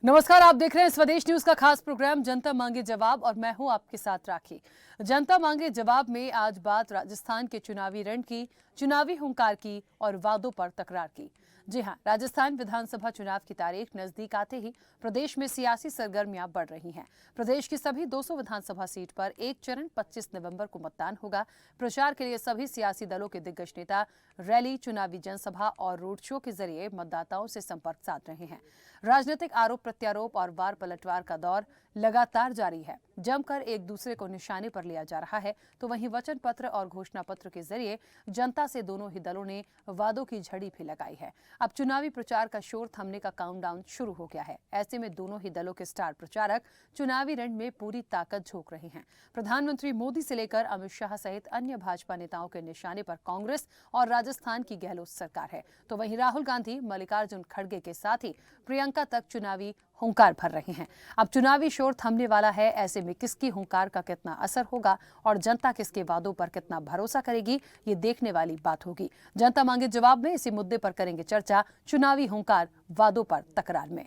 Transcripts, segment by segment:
नमस्कार, आप देख रहे हैं स्वदेश न्यूज का खास प्रोग्राम जनता मांगे जवाब और मैं हूं आपके साथ राखी। जनता मांगे जवाब में आज बात राजस्थान के चुनावी रण की, चुनावी हुंकार की और वादों पर तकरार की। जी हां, राजस्थान विधानसभा चुनाव की तारीख नजदीक आते ही प्रदेश में सियासी सरगर्मियां बढ़ रही हैं। प्रदेश की सभी 200 विधानसभा सीट पर एक चरण 25 नवंबर को मतदान होगा। प्रचार के लिए सभी सियासी दलों के दिग्गज नेता रैली, चुनावी जनसभा और रोड शो के जरिए मतदाताओं से संपर्क साध रहे हैं। राजनीतिक आरोप प्रत्यारोप और वार पलटवार का दौर लगातार जारी है। जमकर एक दूसरे को निशाने पर लिया जा रहा है, तो वहीं वचन पत्र और घोषणा पत्र के जरिए जनता से दोनों ही दलों ने वादों की झड़ी भी लगाई है। अब चुनावी प्रचार का शोर थमने का काउंटडाउन शुरू हो गया है। ऐसे में दोनों ही दलों के स्टार प्रचारक चुनावी रण में पूरी ताकत झोंक रहे हैं। प्रधानमंत्री मोदी से लेकर अमित शाह सहित अन्य भाजपा नेताओं के निशाने पर कांग्रेस और राजस्थान की गहलोत सरकार है, तो वहीं राहुल गांधी, मल्लिकार्जुन खड़गे के साथ ही प्रियंका तक चुनावी हुंकार भर रहे हैं। अब चुनावी शोर थमने वाला है, ऐसे में किसकी हुंकार का कितना असर होगा और जनता किसके वादों पर कितना भरोसा करेगी, ये देखने वाली बात होगी। जनता मांगे जवाब में इसी मुद्दे पर करेंगे चर्चा, चुनावी हुंकार, वादों पर तकरार में।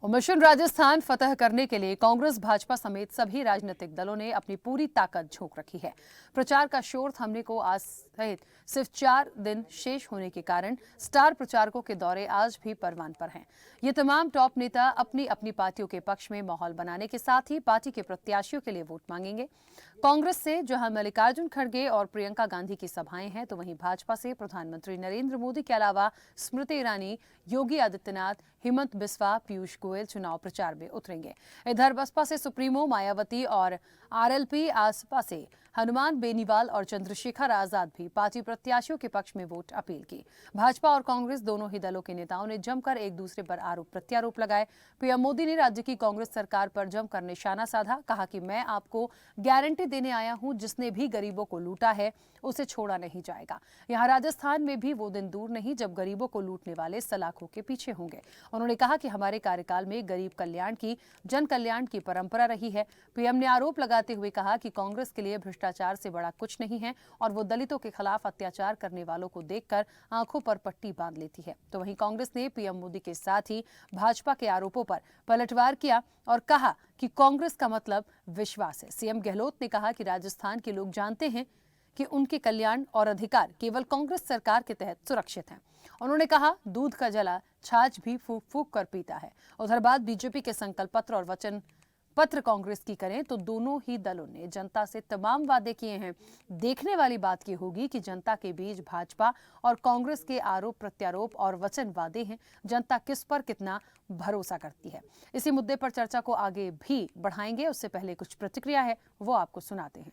मिशन राजस्थान फतह करने के लिए कांग्रेस, भाजपा समेत सभी राजनीतिक दलों ने अपनी पूरी ताकत झोंक रखी है। प्रचार का शोर थमने को आज सहित सिर्फ 4 दिन शेष होने के कारण स्टार प्रचारकों के दौरे आज भी परवान पर हैं। ये तमाम टॉप नेता अपनी अपनी पार्टियों के पक्ष में माहौल बनाने के साथ ही पार्टी के प्रत्याशियों के लिए वोट मांगेंगे। कांग्रेस से जहां मल्लिकार्जुन खड़गे और प्रियंका गांधी की सभाएं हैं, तो वहीं भाजपा से प्रधानमंत्री नरेंद्र मोदी के अलावा स्मृति ईरानी, योगी आदित्यनाथ, हिमंत बिस्वा, पीयूष गोयल चुनाव प्रचार में उतरेंगे। इधर बसपा से सुप्रीमो मायावती और आरएलपी आसपा से हनुमान बेनीवाल और चंद्रशेखर आजाद भी पार्टी प्रत्याशियों के पक्ष में वोट अपील की। भाजपा और कांग्रेस दोनों ही दलों के नेताओं ने जमकर एक दूसरे पर आरोप प्रत्यारोप लगाए। पीएम मोदी ने राज्य की कांग्रेस सरकार पर जमकर निशाना साधा, कहा कि मैं आपको गारंटी देने आया हूं, जिसने भी गरीबों को लूटा है उसे छोड़ा नहीं जाएगा। यहाँ राजस्थान में भी वो दिन दूर नहीं जब गरीबों को लूटने वाले सलाखों के पीछे होंगे। उन्होंने कहा कि हमारे कार्यकाल में गरीब कल्याण की, जन कल्याण की परंपरा रही है। पीएम ने आरोप लगाते हुए कहा कि कांग्रेस के लिए भ्रष्टाचार से बड़ा कुछ नहीं है और वो दलितों के खिलाफ अत्याचार करने वालों को देखकर आंखों पर पट्टी बांध लेती है। तो वहीं कांग्रेस ने पीएम मोदी के साथ ही भाजपा के आरोपों पर पलटवार किया और कहा कि कांग्रेस का मतलब विश्वास है। सीएम गहलोत ने कहा कि राजस्थान के लोग जानते हैं कि उनके कल्याण और अधिकार केवल कांग्रेस सरकार के तहत सुरक्षित हैं। उन्होंने कहा, दूध का जला छाछ भी फूक फूक कर पीता है। उधर बात बीजेपी के संकल्प पत्र और वचन पत्र कांग्रेस की करें तो दोनों ही दलों ने जनता से तमाम वादे किए हैं। देखने वाली बात यह होगी कि जनता के बीच भाजपा और कांग्रेस के आरोप प्रत्यारोप और वचन वादे हैं, जनता किस पर कितना भरोसा करती है। इसी मुद्दे पर चर्चा को आगे भी बढ़ाएंगे। उससे पहले कुछ प्रतिक्रिया है, वो आपको सुनाते हैं।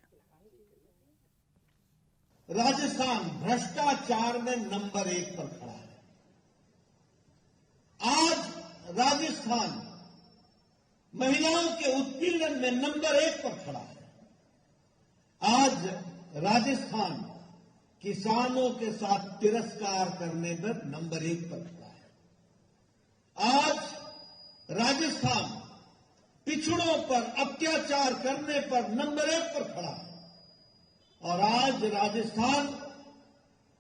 राजस्थान भ्रष्टाचार में नंबर 1 पर खड़ा है। आज राजस्थान महिलाओं के उत्पीड़न में नंबर 1 पर खड़ा है। आज राजस्थान किसानों के साथ तिरस्कार करने में नंबर 1 पर खड़ा है। आज राजस्थान पिछड़ों पर अत्याचार करने पर नंबर 1 पर खड़ा है। और आज राजस्थान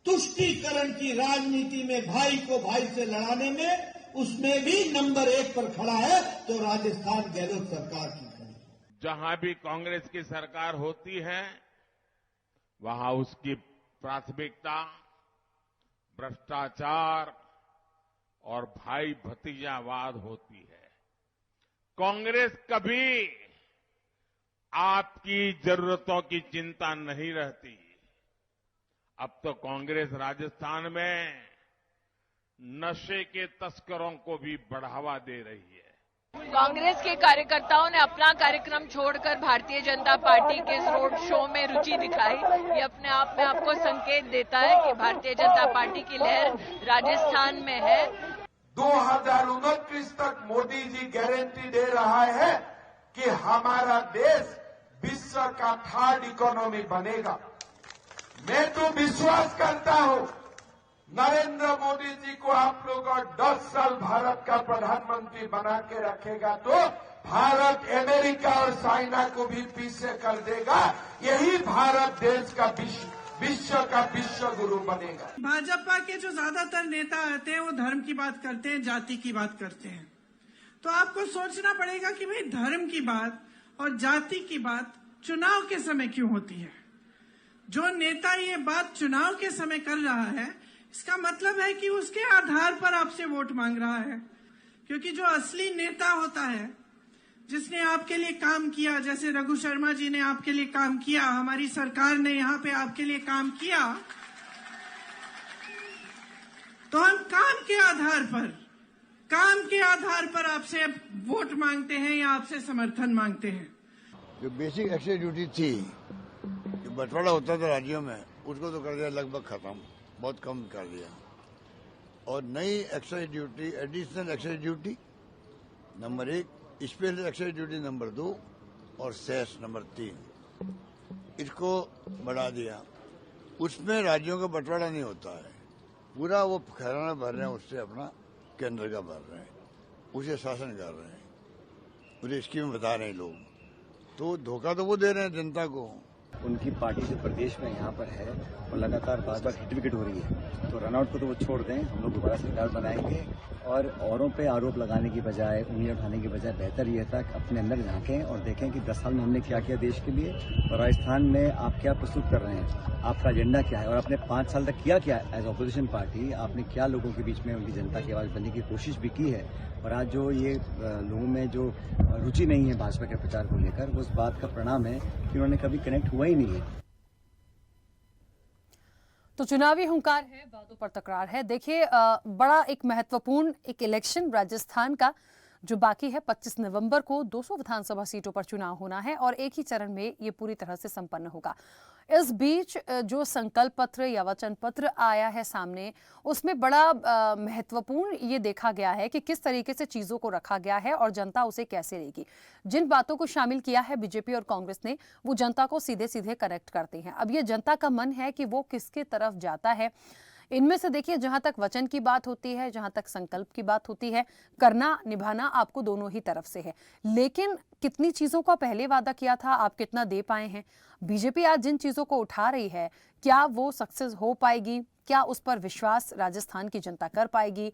तुष्टीकरण की राजनीति में भाई को भाई से लड़ाने में उसमें भी नंबर 1 पर खड़ा है। तो राजस्थान गहलोत सरकार की खड़ी है। जहां भी कांग्रेस की सरकार होती है वहां उसकी प्राथमिकता भ्रष्टाचार और भाई भतीजावाद होती है। कांग्रेस कभी आपकी जरूरतों की चिंता नहीं रहती। अब तो कांग्रेस राजस्थान में नशे के तस्करों को भी बढ़ावा दे रही है। कांग्रेस के कार्यकर्ताओं ने अपना कार्यक्रम छोड़कर भारतीय जनता पार्टी के इस रोड शो में रुचि दिखाई। ये अपने आप में आपको संकेत देता है कि भारतीय जनता पार्टी की लहर राजस्थान में है। 2029 तक मोदी जी गारंटी दे रहा है कि हमारा देश विश्व का 3rd इकोनॉमी बनेगा। मैं तो विश्वास करता हूं नरेंद्र मोदी जी को आप लोग 10 साल भारत का प्रधानमंत्री बना के रखेगा तो भारत अमेरिका और चाइना को भी पीछे कर देगा। यही भारत देश का विश्व का विश्व गुरु बनेगा। भाजपा के जो ज्यादातर नेता आते हैं वो धर्म की बात करते हैं, जाति की बात करते हैं। तो आपको सोचना पड़ेगा कि भाई धर्म की बात और जाति की बात चुनाव के समय क्यों होती है। जो नेता ये बात चुनाव के समय कर रहा है, इसका मतलब है कि उसके आधार पर आपसे वोट मांग रहा है। क्योंकि जो असली नेता होता है, जिसने आपके लिए काम किया, जैसे रघु शर्मा जी ने आपके लिए काम किया, हमारी सरकार ने यहाँ पे आपके लिए काम किया, तो हम काम के आधार पर आपसे वोट मांगते हैं या आपसे समर्थन मांगते हैं। जो बेसिक एक्साइज ड्यूटी थी, जो बंटवारा होता था राज्यों में, उसको तो कर दिया लगभग खत्म, बहुत कम कर दिया। और नई excise duty, additional excise duty number 1, special excise duty number 2 और सेस नंबर 3, इसको बढ़ा दिया। उसमें राज्यों का बंटवारा नहीं होता है, पूरा वो खजाना भर रहे हैं, उससे अपना केंद्र का भर रहे हैं, उसे शासन कर रहे हैं, पूरी स्कीम बता रहे हैं लोग। तो धोखा तो वो दे रहे हैं जनता को। उनकी पार्टी जो प्रदेश में यहाँ पर है और लगातार बार हिट विकेट हो रही है, तो रनआउट को तो वो छोड़ दें, हम लोग दोबारा सरकार बनाएंगे और औरों पे आरोप लगाने की बजाय, उंगलियां उठाने की बजाय बेहतर ये था कि अपने अंदर झांकें और देखें कि 10 साल में हमने क्या किया देश के लिए और राजस्थान में आप क्या प्रस्तुत कर रहे हैं, आपका एजेंडा क्या है और आपने 5 साल तक किया क्या एज ऑपोजिशन पार्टी, आपने क्या लोगों के बीच में उनकी जनता की आवाज बनने की कोशिश भी की है। और आज जो ये लोगों में जो रुचि नहीं है भाजपा के प्रचार को लेकर, वो उस बात का परिणाम है कि उन्होंने कभी कनेक्ट हुआ ही नहीं है। तो चुनावी हुंकार है, बातों पर तकरार है। देखिए, बड़ा एक महत्वपूर्ण एक इलेक्शन राजस्थान का जो बाकी है, 25 नवंबर को 200 विधानसभा सीटों पर चुनाव होना है और एक ही चरण में ये पूरी तरह से संपन्न होगा। इस बीच जो संकल्प पत्र या वचन पत्र आया है सामने, उसमें बड़ा महत्वपूर्ण ये देखा गया है कि किस तरीके से चीजों को रखा गया है और जनता उसे कैसे लेगी। जिन बातों को शामिल किया है बीजेपी और कांग्रेस ने, वो जनता को सीधे सीधे कनेक्ट करते हैं। अब ये जनता का मन है कि वो किसके तरफ जाता है। इनमें से देखिए, जहां तक वचन की बात होती है, जहां तक संकल्प की बात होती है, करना निभाना आपको दोनों ही तरफ से है। लेकिन कितनी चीजों का पहले वादा किया था, आप कितना दे पाए हैं। बीजेपी आज जिन चीजों को उठा रही है, क्या वो सक्सेस हो पाएगी? क्या उस पर विश्वास राजस्थान की जनता कर पाएगी?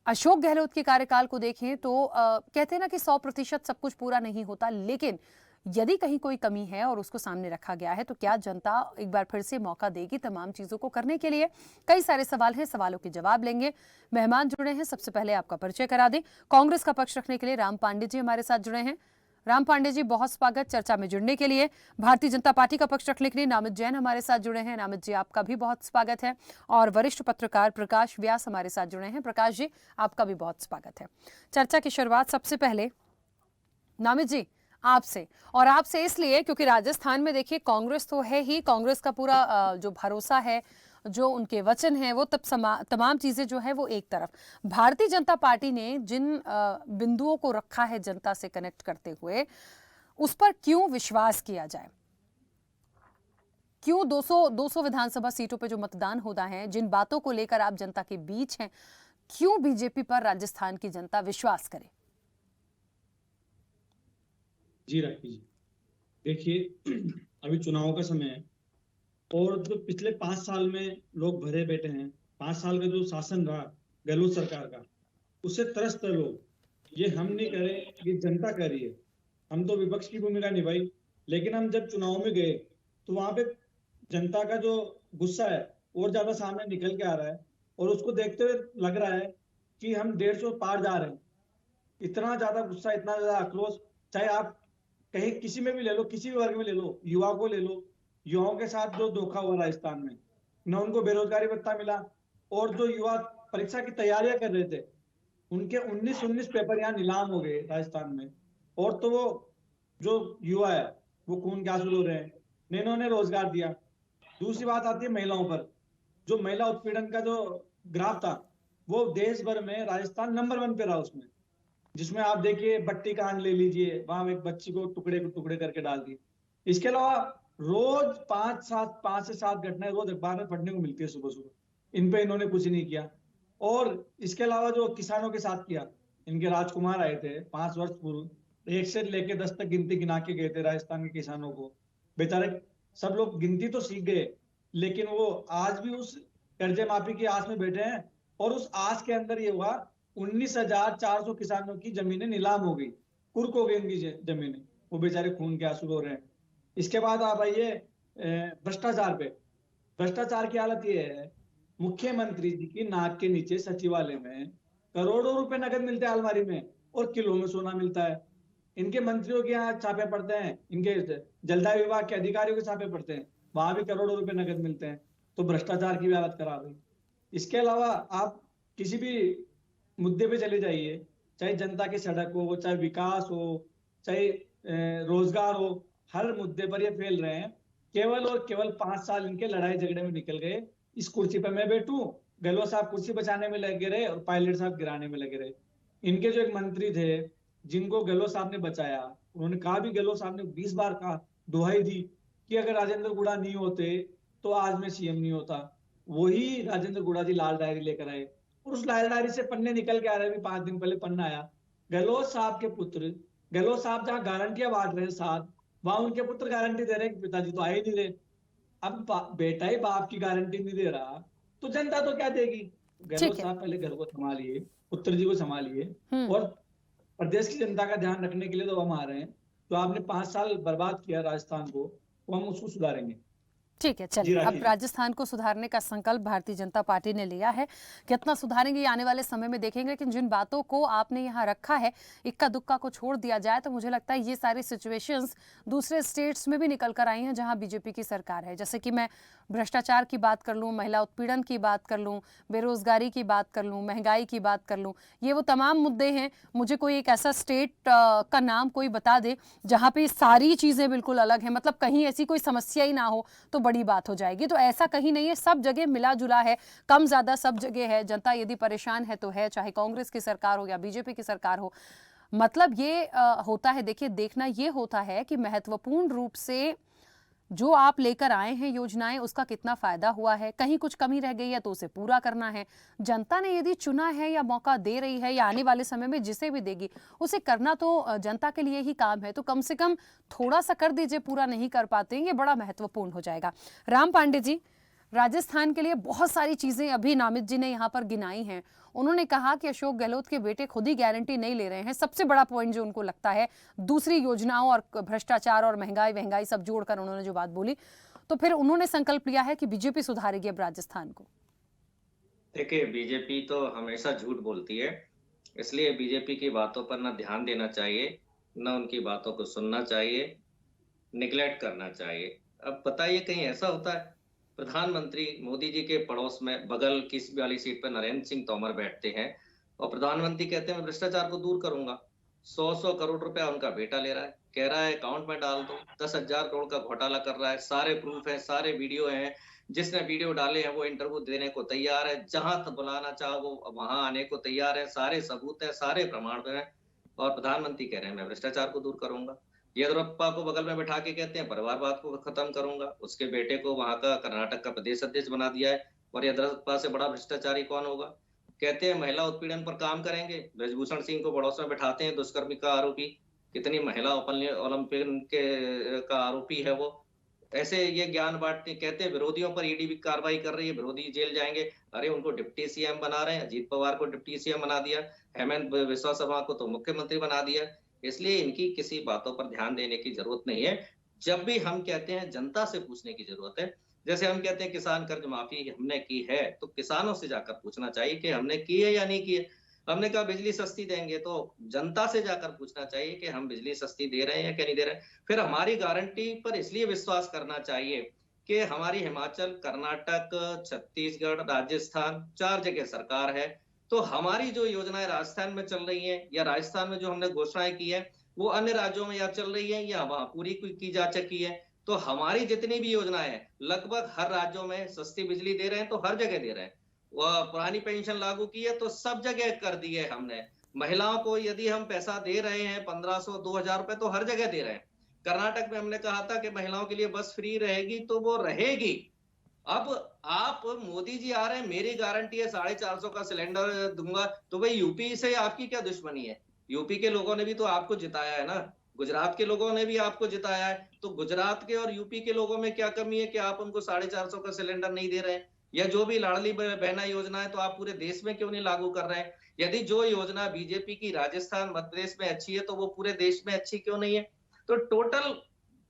अशोक गहलोत के कार्यकाल को देखें तो कहते हैं ना कि 100% सब कुछ पूरा नहीं होता, लेकिन यदि कहीं कोई कमी है और उसको सामने रखा गया है, तो क्या जनता एक बार फिर से मौका देगी तमाम चीजों को करने के लिए? कई सारे सवाल हैं, सवालों के जवाब लेंगे। मेहमान जुड़े हैं, सबसे पहले आपका परिचय करा दें। कांग्रेस का पक्ष रखने के लिए राम पांडे जी हमारे साथ जुड़े हैं। राम पांडे जी, बहुत स्वागत चर्चा में जुड़ने के लिए। भारतीय जनता पार्टी का पक्ष रखने के लिए नामित जैन हमारे साथ जुड़े हैं। नामित जी, आपका भी बहुत स्वागत है। और वरिष्ठ पत्रकार प्रकाश व्यास हमारे साथ जुड़े हैं। प्रकाश जी, आपका भी बहुत स्वागत है। चर्चा की शुरुआत सबसे पहले नामित जी आपसे, और आपसे इसलिए क्योंकि राजस्थान में देखिए कांग्रेस तो है ही, कांग्रेस का पूरा जो भरोसा है, जो उनके वचन हैं, वो तमाम चीजें जो है वो एक तरफ। भारतीय जनता पार्टी ने जिन बिंदुओं को रखा है जनता से कनेक्ट करते हुए, उस पर क्यों विश्वास किया जाए? क्यों 200 विधानसभा सीटों पर जो मतदान होना है, जिन बातों को लेकर आप जनता के बीच हैं, क्यों बीजेपी पर राजस्थान की जनता विश्वास करे? जी राखी जी, देखिए अभी चुनाव का समय है और जो पिछले 5 साल में लोग भरे बैठे हैं, 5 साल का जो शासन रहा गहलोत सरकार का, उससे त्रस्त है लोग। ये हम नहीं कह रहे, ये जनता कह रही है। हम तो विपक्ष की भूमिका निभाई, लेकिन हम जब चुनाव में गए तो वहां पे जनता का जो गुस्सा है और ज्यादा सामने निकल के आ रहा है और उसको देखते हुए लग रहा है कि हम 150 पार जा रहे हैं। इतना ज्यादा गुस्सा, इतना ज्यादा आक्रोश, चाहे आप कहीं किसी में भी ले लो, किसी भी वर्ग में ले लो, युवा को ले लो, युवाओं के साथ जो धोखा हुआ राजस्थान में, न उनको बेरोजगारी भत्ता मिला और जो युवा परीक्षा की तैयारियां कर रहे थे, उनके 19 पेपर यहाँ नीलाम हो गए राजस्थान में। और तो वो जो युवा है वो खून के आंसू रो रहे हैं, न इन्होंने रोजगार दिया। दूसरी बात आती है महिलाओं पर। जो महिला उत्पीड़न का जो ग्राफ था, वो देश भर में राजस्थान नंबर 1 पे रहा उसमें, जिसमें आप देखिए बट्टी कांड ले लीजिए, वहां एक बच्ची को टुकड़े करके डाल दिए। इसके अलावा रोज 5 से 7 घटनाएं रोज अखबार में पढ़ने को मिलती है सुबह सुबह। इन पे इन्होंने कुछ नहीं किया। और इसके अलावा जो किसानों के साथ किया, इनके राजकुमार आए थे 5 वर्ष पूर्व, 1 से लेके 10 तक गिनती गिना के गए थे राजस्थान के किसानों को। बेचारे सब लोग गिनती तो सीख गए, लेकिन वो आज भी उस कर्जे माफी की आस में बैठे हैं। और उस आस के अंदर ये हुआ 19,400 किसानों की जमीनें नीलाम हो गई, कुर्क हो गई उनकी जमीनें, वो बेचारे खून के आंसू रो रहे हैं। इसके बाद आप आइए भ्रष्टाचार पे। भ्रष्टाचार की हालत ये है, मुख्यमंत्री जी की नाक के नीचे सचिवालय में करोड़ों रुपए नगद मिलते हैं अलमारी में, और किलो में सोना मिलता है। इनके मंत्रियों के यहाँ छापे पड़ते हैं, इनके जलदाय विभाग के अधिकारियों के छापे पड़ते हैं, वहां भी करोड़ों रुपए नगद मिलते हैं। तो भ्रष्टाचार की भी हालत खराब है। इसके अलावा आप किसी भी मुद्दे पे चले जाइए, चाहे जनता की सड़क हो, चाहे विकास हो, चाहे रोजगार हो, हर मुद्दे पर ये फेल रहे हैं। केवल और केवल 5 साल इनके लड़ाई झगड़े में निकल गए। इस कुर्सी पर मैं बैठूं, गहलोत साहब कुर्सी बचाने में लगे रहे और पायलट साहब गिराने में लगे रहे। इनके जो एक मंत्री थे जिनको गहलोत साहब ने बचाया, उन्होंने कहा भी, गहलोत साहब ने 20 बार कहा, दुहाई दी कि अगर राजेंद्र गुड़ा नहीं होते तो आज मैं सीएम नहीं होता। वही राजेंद्र गुड़ा जी लाल डायरी लेकर आए, और उस लाल डायरी से पन्ने निकल के आ रहे। 5 दिन पहले पन्ना आया, गहलोत साहब के पुत्र, गहलोत साहब जहां गारंटियां बांट रहे हैं साथ, वहां उनके पुत्र गारंटी दे रहे हैं कि पिताजी तो आए नहीं रहे। अब बेटा ही बाप की गारंटी नहीं दे रहा तो जनता तो क्या देगी। गहलोत साहब पहले घर को संभालिए, पुत्र जी को संभालिए, और प्रदेश की जनता का ध्यान रखने के लिए तो हम आ रहे हैं। तो आपने 5 साल बर्बाद किया राजस्थान को, तो हम उसको सुधारेंगे। ठीक है, चलिए अब राजस्थान को सुधारने का संकल्प भारतीय जनता पार्टी ने लिया है। कितना सुधारेंगे ये आने वाले समय में देखेंगे, लेकिन जिन बातों को आपने यहाँ रखा है, इक्का दुक्का को छोड़ दिया जाए तो मुझे लगता है ये सारी सिचुएशंस दूसरे स्टेट्स में भी निकल कर आई हैं जहाँ बीजेपी की सरकार है। जैसे कि मैं भ्रष्टाचार की बात कर लूँ, महिला उत्पीड़न की बात कर लूँ, बेरोजगारी की बात कर लूँ, महंगाई की बात कर लूँ, ये वो तमाम मुद्दे हैं। मुझे कोई एक ऐसा स्टेट का नाम कोई बता दे जहाँ पे सारी चीज़ें बिल्कुल अलग हैं, मतलब कहीं ऐसी कोई समस्या ही ना हो तो बड़ी बात हो जाएगी। तो ऐसा कहीं नहीं है, सब जगह मिला जुला है, कम ज़्यादा सब जगह है। जनता यदि परेशान है तो है, चाहे कांग्रेस की सरकार हो या बीजेपी की सरकार हो। मतलब ये होता है, देखिए देखना ये होता है कि महत्वपूर्ण रूप से जो आप लेकर आए हैं योजनाएं, उसका कितना फायदा हुआ है, कहीं कुछ कमी रह गई है तो उसे पूरा करना है। जनता ने यदि चुना है या मौका दे रही है या आने वाले समय में जिसे भी देगी, उसे करना तो जनता के लिए ही काम है। तो कम से कम थोड़ा सा कर दीजिए, पूरा नहीं कर पाते ये बड़ा महत्वपूर्ण हो जाएगा। राम पांडे जी, राजस्थान के लिए बहुत सारी चीजें अभी नामित जी ने यहाँ पर गिनाई हैं। उन्होंने कहा कि अशोक गहलोत के बेटे खुद ही गारंटी नहीं ले रहे हैं। सबसे बड़ा पॉइंट जो उनको लगता है, दूसरी योजनाओं और भ्रष्टाचार और महंगाई सब जोड़कर उन्होंने जो बात बोली, तो फिर उन्होंने संकल्प लिया है कि बीजेपी सुधारेगी अब राजस्थान को। देखिए, बीजेपी तो हमेशा झूठ बोलती है, इसलिए बीजेपी की बातों पर न ध्यान देना चाहिए, न उनकी बातों को सुनना चाहिए, निगलेक्ट करना चाहिए। अब बताइए, कहीं ऐसा होता है? प्रधानमंत्री मोदी जी के पड़ोस में बगल की वाली सीट पर नरेंद्र सिंह तोमर बैठते हैं और प्रधानमंत्री कहते हैं मैं भ्रष्टाचार को दूर करूंगा। 100 करोड़ रुपया उनका बेटा ले रहा है, कह रहा है अकाउंट में डाल दो। 10,000 करोड़ का घोटाला कर रहा है, सारे प्रूफ है, सारे वीडियो हैं। जिसने वीडियो डाले हैं वो इंटरव्यू देने को तैयार है, जहां तक बुलाना चाहो वो वहां आने को तैयार है, सारे सबूत है, सारे प्रमाण है। और प्रधानमंत्री कह रहे हैं मैं भ्रष्टाचार को दूर करूंगा। येदियुरप्पा को बगल में बैठा के कहते हैं परिवारवाद को खत्म करूंगा। उसके बेटे को वहां का कर्नाटक का प्रदेश अध्यक्ष बना दिया है, और येदियुरप्पा से बड़ा भ्रष्टाचारी कौन होगा। कहते हैं महिला उत्पीड़न पर काम करेंगे, ब्रजभूषण सिंह को पड़ोस में बैठाते हैं, दुष्कर्म का आरोपी। कितनी महिला ओलंपिक के का आरोपी है वो। ऐसे ये ज्ञान बांटते, कहते हैं विरोधियों पर ईडी भी कार्रवाई कर रही है, विरोधी जेल जाएंगे। अरे उनको डिप्टी सीएम बना रहे हैं, अजीत पवार को डिप्टी सीएम बना दिया, हेमंत बिस्वा शर्मा को तो मुख्यमंत्री बना दिया। इसलिए इनकी किसी बातों पर ध्यान देने की जरूरत नहीं है। जब भी हम कहते हैं जनता से पूछने की जरूरत है, जैसे हम कहते हैं किसान कर्ज माफी हमने की है, तो किसानों से जाकर पूछना चाहिए कि हमने की है या नहीं की है। हमने कहा बिजली सस्ती देंगे, तो जनता से जाकर पूछना चाहिए कि हम बिजली सस्ती दे रहे हैं या क्या नहीं दे रहे हैं। फिर हमारी गारंटी पर इसलिए विश्वास करना चाहिए कि हमारी हिमाचल, कर्नाटक, छत्तीसगढ़, राजस्थान 4 जगह सरकार है, तो हमारी जो योजनाएं राजस्थान में चल रही हैं या राजस्थान में जो हमने घोषणाएं की है वो अन्य राज्यों में या चल रही है या वहां पूरी की जा चुकी है। तो हमारी जितनी भी योजनाएं हैं लगभग हर राज्यों में सस्ती बिजली दे रहे हैं, तो हर जगह दे रहे हैं। वह पुरानी पेंशन लागू की है तो सब जगह कर दी है हमने। महिलाओं को यदि हम पैसा दे रहे हैं 1500 2000 रुपए, तो हर जगह दे रहे हैं। कर्नाटक में हमने कहा था कि महिलाओं के लिए बस फ्री रहेगी, तो वो रहेगी। अब आप मोदी जी आ रहे हैं, मेरी गारंटी है 450 का सिलेंडर दूंगा, तो भाई यूपी से आपकी क्या दुश्मनी है? यूपी के लोगों ने भी तो आपको जिताया है ना, गुजरात के लोगों ने भी आपको जिताया है, तो गुजरात के और यूपी के लोगों में क्या कमी है कि आप उनको 450 का सिलेंडर नहीं दे रहे हैं? या जो भी लाडली बहना योजना है तो आप पूरे देश में क्यों नहीं लागू कर रहे हैं? यदि जो योजना बीजेपी की राजस्थान मध्य प्रदेश में अच्छी है तो वो पूरे देश में अच्छी क्यों नहीं है? तो टोटल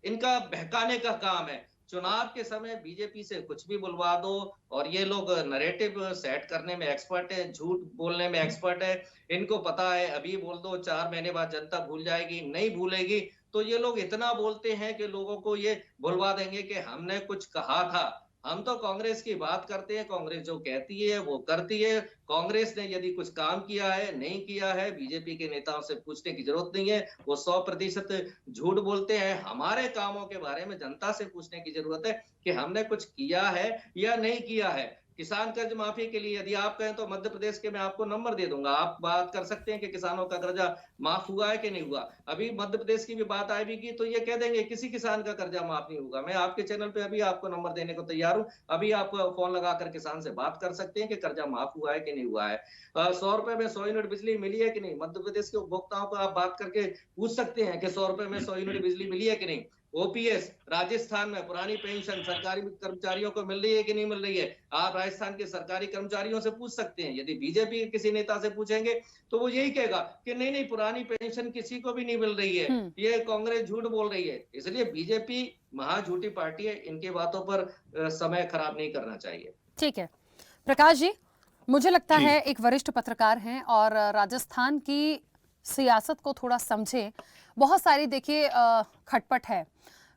इनका बहकाने का काम है। चुनाव के समय बीजेपी से कुछ भी बुलवा दो, और ये लोग नैरेटिव सेट करने में एक्सपर्ट है, झूठ बोलने में एक्सपर्ट है। इनको पता है अभी बोल दो 4 महीने बाद जनता भूल जाएगी, नहीं भूलेगी। तो ये लोग इतना बोलते हैं कि लोगों को ये भुलवा देंगे कि हमने कुछ कहा था। हम तो कांग्रेस की बात करते हैं, कांग्रेस जो कहती है वो करती है। कांग्रेस ने यदि कुछ काम किया है, नहीं किया है, बीजेपी के नेताओं से पूछने की जरूरत नहीं है, वो 100% झूठ बोलते हैं। हमारे कामों के बारे में जनता से पूछने की जरूरत है कि हमने कुछ किया है या नहीं किया है। किसान कर्ज माफी के लिए यदि आप कहें तो मध्य प्रदेश के मैं आपको नंबर दे दूंगा, आप बात कर सकते हैं कि किसानों का कर्जा माफ हुआ है कि नहीं हुआ। अभी मध्य प्रदेश की भी बात आएगी तो ये कह देंगे किसी किसान का कर्जा माफ नहीं होगा। मैं आपके चैनल पे अभी आपको नंबर देने को तैयार हूं, अभी आप फोन लगाकर किसान से बात कर सकते हैं कि कर्जा माफ हुआ है कि नहीं हुआ है। 100 रुपए में 100 यूनिट बिजली मिली है कि नहीं, मध्य प्रदेश के उपभोक्ताओं को आप बात करके पूछ सकते हैं कि 100 रुपए में 100 यूनिट बिजली मिली है कि नहीं। ओपीएस राजस्थान में पुरानी पेंशन सरकारी कर्मचारियों को मिल रही है कि नहीं मिल रही है, आप राजस्थान के सरकारी कर्मचारियों से पूछ सकते हैं। यदि बीजेपी के किसी नेता से पूछेंगे तो वो यही कहेगा कि नहीं नहीं पुरानी पेंशन किसी को भी नहीं मिल रही है, ये कांग्रेस झूठ बोल रही है। इसलिए बीजेपी महा झूठी पार्टी है, इनकी बातों पर समय खराब नहीं करना चाहिए। ठीक है प्रकाश जी, मुझे लगता है एक वरिष्ठ पत्रकार हैं और राजस्थान की सियासत को थोड़ा समझें। बहुत सारी देखिए खटपट है,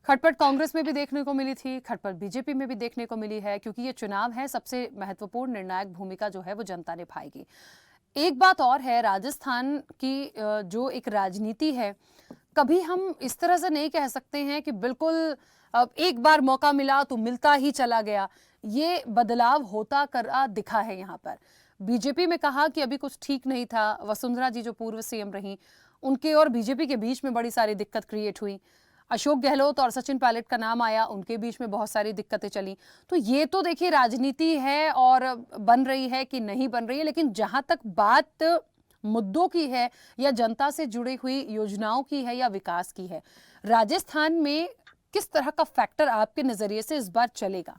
खटपट कांग्रेस में भी देखने को मिली थी, खटपट बीजेपी में भी देखने को मिली है, क्योंकि ये चुनाव है, सबसे महत्वपूर्ण निर्णायक भूमिका जो है वो जनता निभाएगी। एक बात और है, राजस्थान की जो एक राजनीति है, कभी हम इस तरह से नहीं कह सकते हैं कि बिल्कुल एक बार मौका मिला तो मिलता ही चला गया। ये बदलाव होता करा दिखा है यहाँ पर। बीजेपी में कहा कि अभी कुछ ठीक नहीं था, वसुंधरा जी जो पूर्व सीएम रही, उनके और बीजेपी के बीच में बड़ी सारी दिक्कत क्रिएट हुई। अशोक गहलोत और सचिन पायलट का नाम आया, उनके बीच में बहुत सारी दिक्कतें चली। तो ये तो देखिए राजनीति है और बन रही है कि नहीं बन रही है, लेकिन जहां तक बात मुद्दों की है या जनता से जुड़ी हुई योजनाओं की है या विकास की है, राजस्थान में किस तरह का फैक्टर आपके नजरिए से इस बार चलेगा?